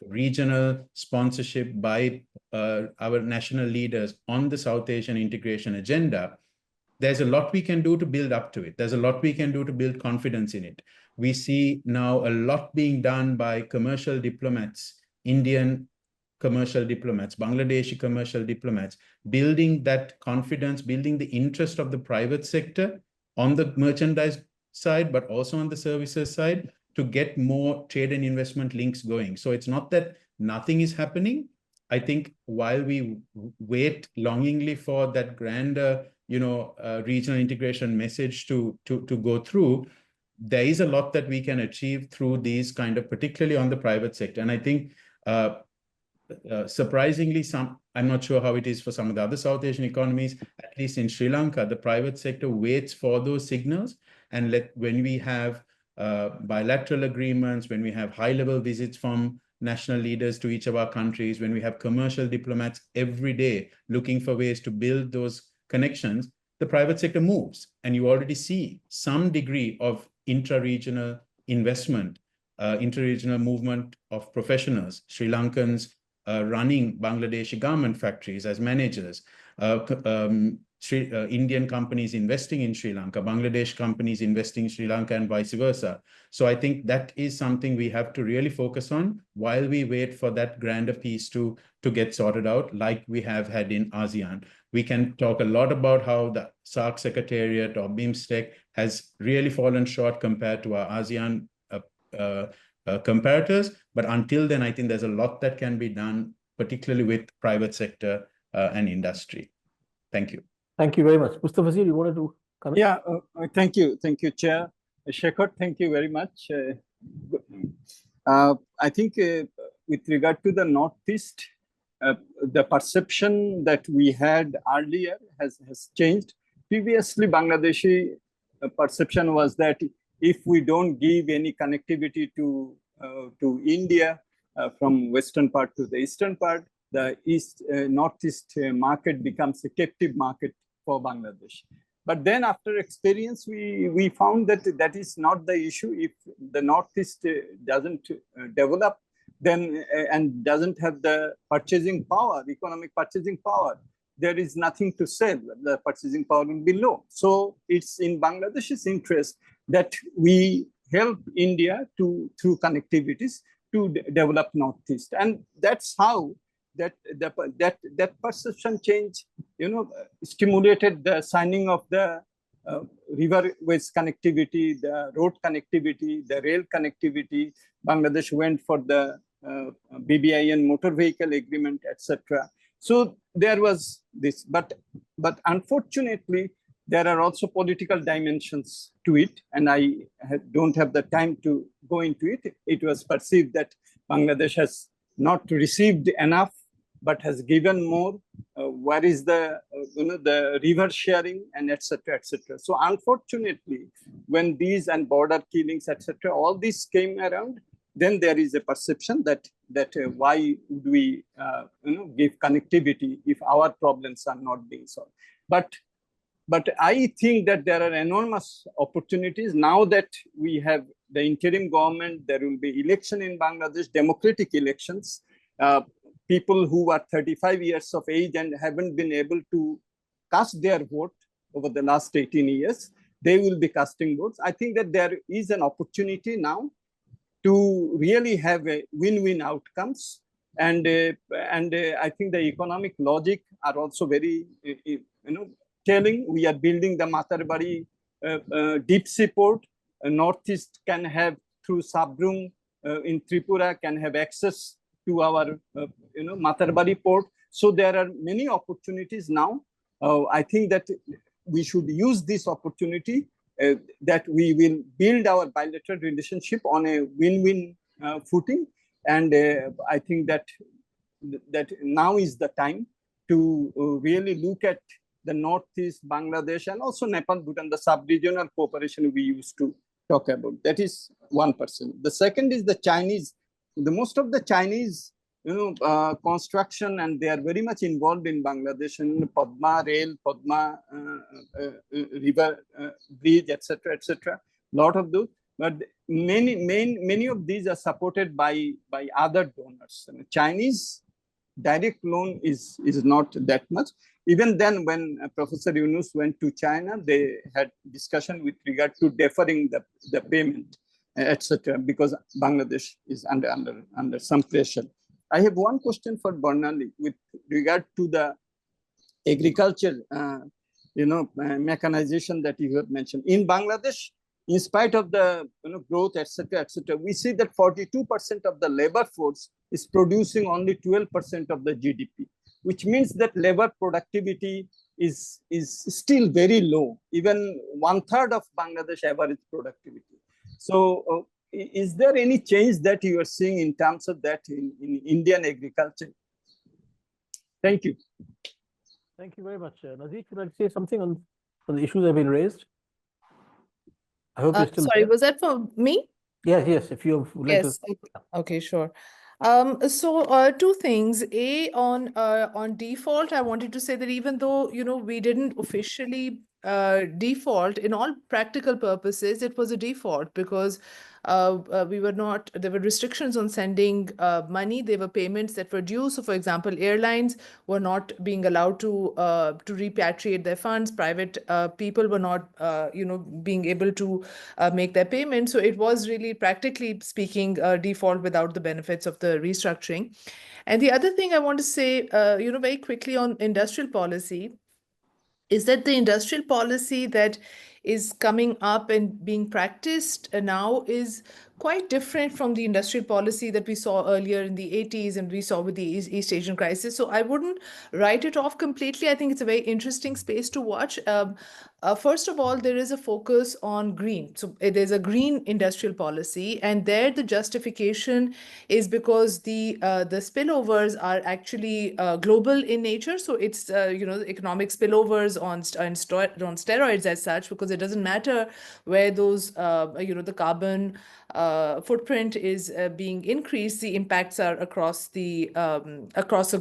regional sponsorship by our national leaders on the South Asian integration agenda. There's a lot we can do to build up to it. There's a lot we can do to build confidence in it. We see now a lot being done by commercial diplomats, Indian commercial diplomats, Bangladeshi commercial diplomats, building that confidence, building the interest of the private sector on the merchandise side, but also on the services side, to get more trade and investment links going. So it's not that nothing is happening. I think while we wait longingly for that grander, regional integration message to go through, there is a lot that we can achieve through these kind of, particularly on the private sector. And I think surprisingly, I'm not sure how it is for some of the other South Asian economies, at least in Sri Lanka, the private sector waits for those signals. And when we have bilateral agreements, when we have high-level visits from national leaders to each of our countries, when we have commercial diplomats every day looking for ways to build those connections, the private sector moves. And you already see some degree of intra-regional investment, inter-regional movement of professionals, Sri Lankans running Bangladeshi garment factories as managers, Indian companies investing in Sri Lanka, Bangladesh companies investing in Sri Lanka, and vice versa. So I think that is something we have to really focus on while we wait for that grander piece to get sorted out, like we have had in ASEAN. We can talk a lot about how the SAARC Secretariat or BIMSTEC has really fallen short compared to our ASEAN comparators. But until then, I think there's a lot that can be done, particularly with private sector and industry. Thank you. Thank you very much. Mustafizur, you wanted to comment? Yeah, thank you. Thank you, Chair. Shekhar, thank you very much. I think with regard to the Northeast, the perception that we had earlier has changed. Previously, Bangladeshi perception was that if we don't give any connectivity to India from western part to the eastern part, the Northeast market becomes a captive market for Bangladesh. But then after experience, we found that that is not the issue. If the Northeast doesn't develop, then and doesn't have the purchasing power, economic purchasing power, there is nothing to sell. The purchasing power will be low. So it's in Bangladesh's interest that we help India through connectivities to develop Northeast, and that's how that perception change, stimulated the signing of the riverways connectivity, the road connectivity, the rail connectivity. Bangladesh went for the BBIN motor vehicle agreement, etc. So there was this, but unfortunately, there are also political dimensions to it, and I don't have the time to go into it. It was perceived that Bangladesh has not received enough, but has given more. Where is the the river sharing, and etc. etc. So unfortunately, when these and border killings, etc., all this came around, then there is a perception that why would we give connectivity if our problems are not being solved. But I think that there are enormous opportunities now that we have the interim government. There will be election in Bangladesh, democratic elections. People who are 35 years of age and haven't been able to cast their vote over the last 18 years, they will be casting votes. I think that there is an opportunity now to really have a win-win outcomes. And I think the economic logic are also very, telling. We are building the Matarbari deep sea port. Northeast can have, through Sabrum in Tripura, can have access to our Matarbari port. So there are many opportunities now. I think that we should use this opportunity, that we will build our bilateral relationship on a win-win footing. And I think that now is the time to really look at the Northeast, Bangladesh, and also Nepal, Bhutan, the sub-regional cooperation we used to talk about. That is 1%. The second is the Chinese. Most of the Chinese, construction, and they are very much involved in Bangladesh, in Padma Rail, Padma River Bridge, etc., etc. Lot of those, but many of these are supported by other donors. And Chinese direct loan is not that much. Even then, when Professor Yunus went to China, they had discussion with regard to deferring the payment, etc., because Bangladesh is under some pressure. I have one question for Bornali with regard to the agriculture, mechanization that you have mentioned. In Bangladesh, in spite of the growth, etc., we see that 42% of the labor force is producing only 12% of the GDP, which means that labor productivity is still very low, even 1/3 of Bangladesh average productivity. So is there any change that you are seeing in terms of that in Indian agriculture? Thank you. Thank you very much. Nazish, would you like to say something on the issues that have been raised? I hope you're still Sorry, there. was that for me? Yes, if you would like Yes. to. Okay, sure. So two things. On default, I wanted to say that even though we didn't officially default, in all practical purposes, it was a default because there were restrictions on sending money. There were payments that were due. So, for example, airlines were not being allowed to repatriate their funds. Private people were not, being able to make their payments. So it was really, practically speaking, default without the benefits of the restructuring. And the other thing I want to say, very quickly on industrial policy, is that the industrial policy that is coming up and being practiced now is quite different from the industrial policy that we saw earlier in the 80s and we saw with the East Asian crisis. So I wouldn't write it off completely. I think it's a very interesting space to watch. First of all, there is a focus on green. So there's a green industrial policy, and there the justification is because the spillovers are actually global in nature. So it's the economic spillovers on steroids as such, because it doesn't matter where those the carbon footprint is being increased, the impacts are across the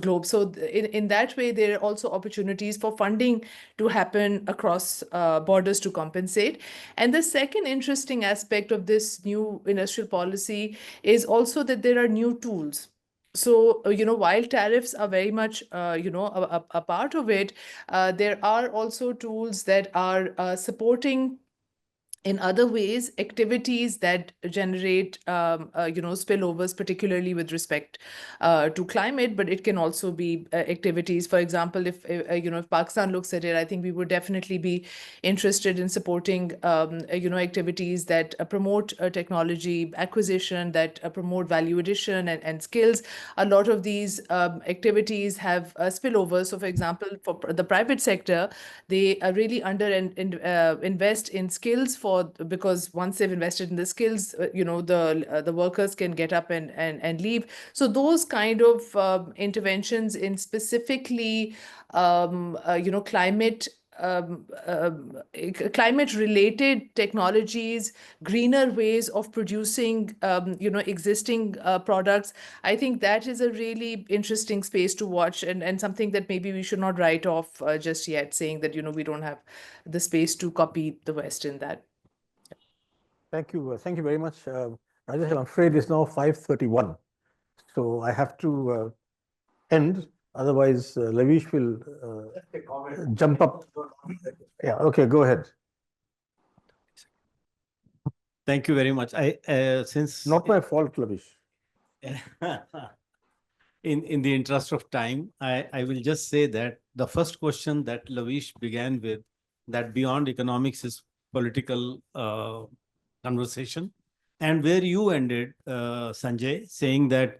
globe. So in that way, there are also opportunities for funding to happen across borders to compensate. And the second interesting aspect of this new industrial policy is also that there are new tools. So, while tariffs are very much, a part of it, there are also tools that are supporting in other ways activities that generate spillovers, particularly with respect to climate. But it can also be activities, for example, if Pakistan looks at it, I think we would definitely be interested in supporting activities that promote technology acquisition, that promote value addition and skills. A lot of these activities have spillovers. So, for example, for the private sector, they really invest in skills because once they've invested in the skills, the workers can get up and leave. So those kind of interventions in specifically climate climate related technologies, greener ways of producing existing products, I think that is a really interesting space to watch, and something that maybe we should not write off just yet, saying that we don't have the space to copy the West in that. Thank you. Thank you very much. Rajesh, I'm afraid it's now 5:31. So I have to end. Otherwise, Lavish will jump up. Yeah, okay, go ahead. Thank you very much. Since not my fault, Lavish. In the interest of time, I will just say that the first question that Lavish began with, that beyond economics is political conversation, and where you ended, Sanjay, saying that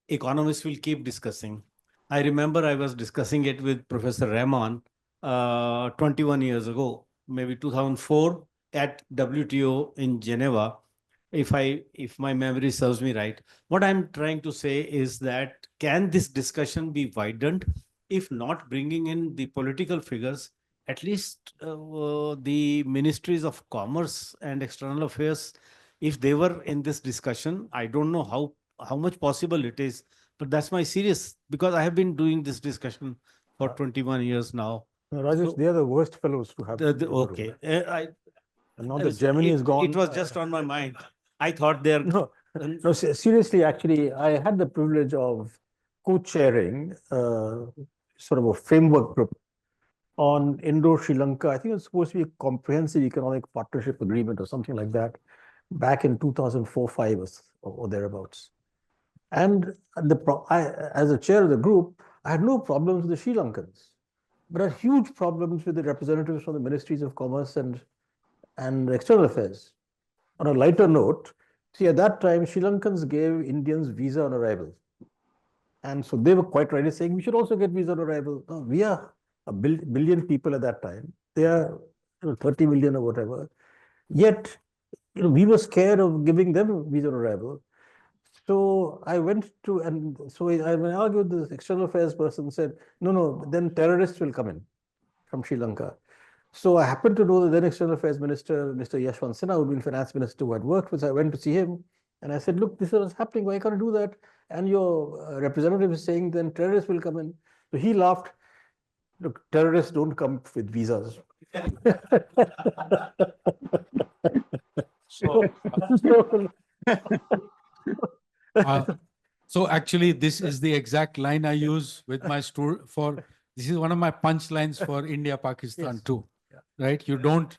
economists will keep discussing. I remember I was discussing it with Professor Rahman 21 years ago, maybe 2004, at WTO in Geneva, if my memory serves me right. What I'm trying to say is that, can this discussion be widened, if not bringing in the political figures, at least the ministries of commerce and external affairs, if they were in this discussion? I don't know how much possible it is, but that's my serious, because I have been doing this discussion for 21 years now. No, Rajesh, so, they are the worst fellows to have. Okay. And now that Germany is gone. It was just on my mind. I thought they're... No, seriously, actually, I had the privilege of co-chairing sort of a framework group on Indo-Sri Lanka. I think it was supposed to be a comprehensive economic partnership agreement or something like that, back in 2004-05 or thereabouts. And as a chair of the group, I had no problems with the Sri Lankans, but I had huge problems with the representatives from the ministries of commerce and external affairs. On a lighter note, see, at that time, Sri Lankans gave Indians visa on arrival. And so they were quite right in saying, we should also get visa on arrival. No, we are a billion people at that time. They are 30 million or whatever. Yet, we were scared of giving them visa on arrival. So I went to, and so I argued with the external affairs person, said, no, then terrorists will come in from Sri Lanka. So I happened to know the then external affairs minister, Mr. Yashwant Sinha, who had been finance minister, who had worked with. I went to see him and I said, look, this is what's happening. Why can't you do that? And your representative is saying then terrorists will come in. So he laughed. Look, terrorists don't come with visas. So actually, this is the exact line I use with my this is one of my punchlines for India, Pakistan too, right? You don't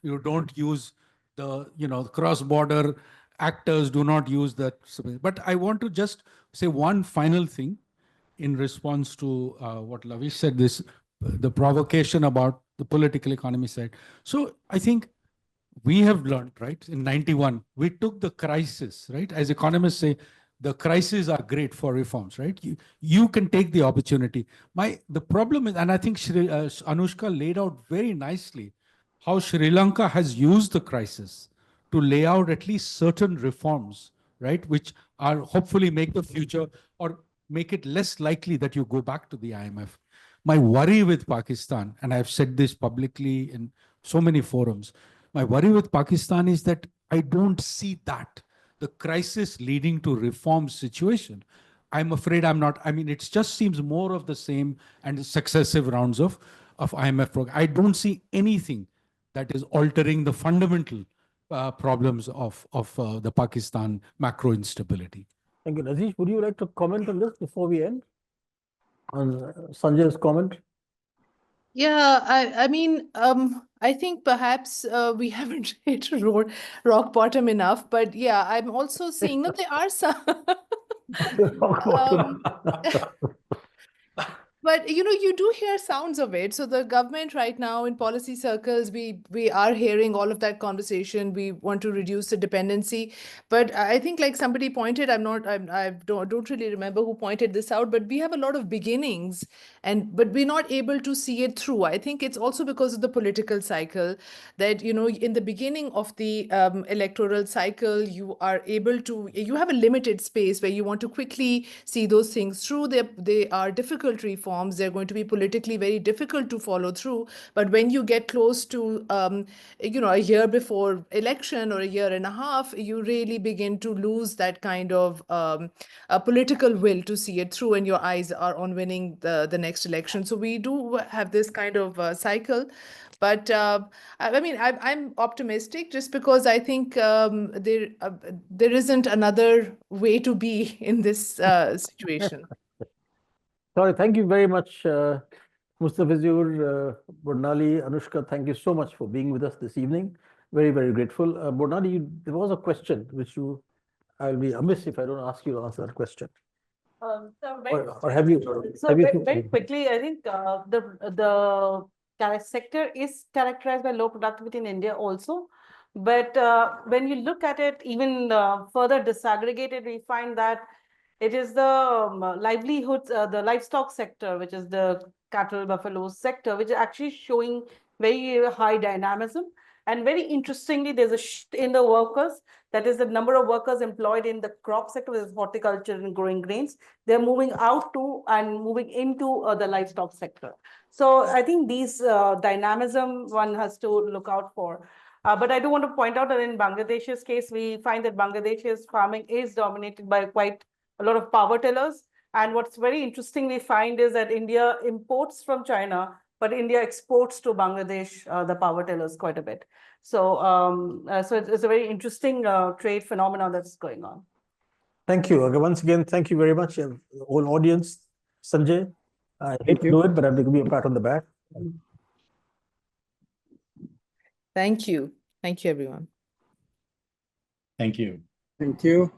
use the cross-border actors do not use that. But I want to just say one final thing in response to what Lavish said, the provocation about the political economy side. So I think we have learned, right? In 91, we took the crisis, right? As economists say, the crises are great for reforms, right? You can take the opportunity. The problem is, and I think Anushka laid out very nicely how Sri Lanka has used the crisis to lay out at least certain reforms, right? Which are hopefully make the future or make it less likely that you go back to the IMF. My worry with Pakistan, and I've said this publicly in so many forums, my worry with Pakistan is that I don't see that, the crisis leading to reform situation. I'm afraid I'm not. I mean, it just seems more of the same and successive rounds of IMF program. I don't see anything that is altering the fundamental problems of the Pakistan macro instability. Thank you. Nazish, would you like to comment on this before we end? On Sanjay's comment? Yeah, I mean, I think perhaps we haven't hit rock bottom enough, but yeah, I'm also seeing that there are some. But you do hear sounds of it. So the government right now in policy circles, we are hearing all of that conversation. We want to reduce the dependency, but I think like somebody pointed, I don't really remember who pointed this out, but we have a lot of beginnings, but we're not able to see it through. I think it's also because of the political cycle that in the beginning of the electoral cycle, you have a limited space where you want to quickly see those things through. They are difficult reforms. They're going to be politically very difficult to follow through. But when you get close to, a year before election or a year and a half, you really begin to lose that kind of a political will to see it through, and your eyes are on winning the next election. So we do have this kind of cycle. But I mean, I'm optimistic just because I think there isn't another way to be in this situation. Sorry, thank you very much, Mustafizur, Bornali, Anushka. Thank you so much for being with us this evening. Very, very grateful. Bornali, there was a question which I'll be amiss if I don't ask you to answer that question. So Or have you? Very quickly, I think the sector is characterized by low productivity in India also. But when you look at it even further disaggregated, we find that it is the livelihoods, the livestock sector, which is the cattle, buffalo sector, which is actually showing very high dynamism. And very interestingly, there's a shift in the workers. That is the number of workers employed in the crop sector, which is horticulture and growing grains. They're moving out to and moving into the livestock sector. So I think these dynamism one has to look out for. But I do want to point out that in Bangladesh's case, we find that Bangladesh's farming is dominated by quite a lot of power tillers. And what's very interesting we find is that India imports from China, but India exports to Bangladesh the power tillers quite a bit. So, so it's a very interesting trade phenomenon that's going on. Thank you. Once again, thank you very much, whole audience. Sanjay, I hate to do it, but I'm going to give you a pat on the back. Thank you. Thank you, everyone. Thank you. Thank you.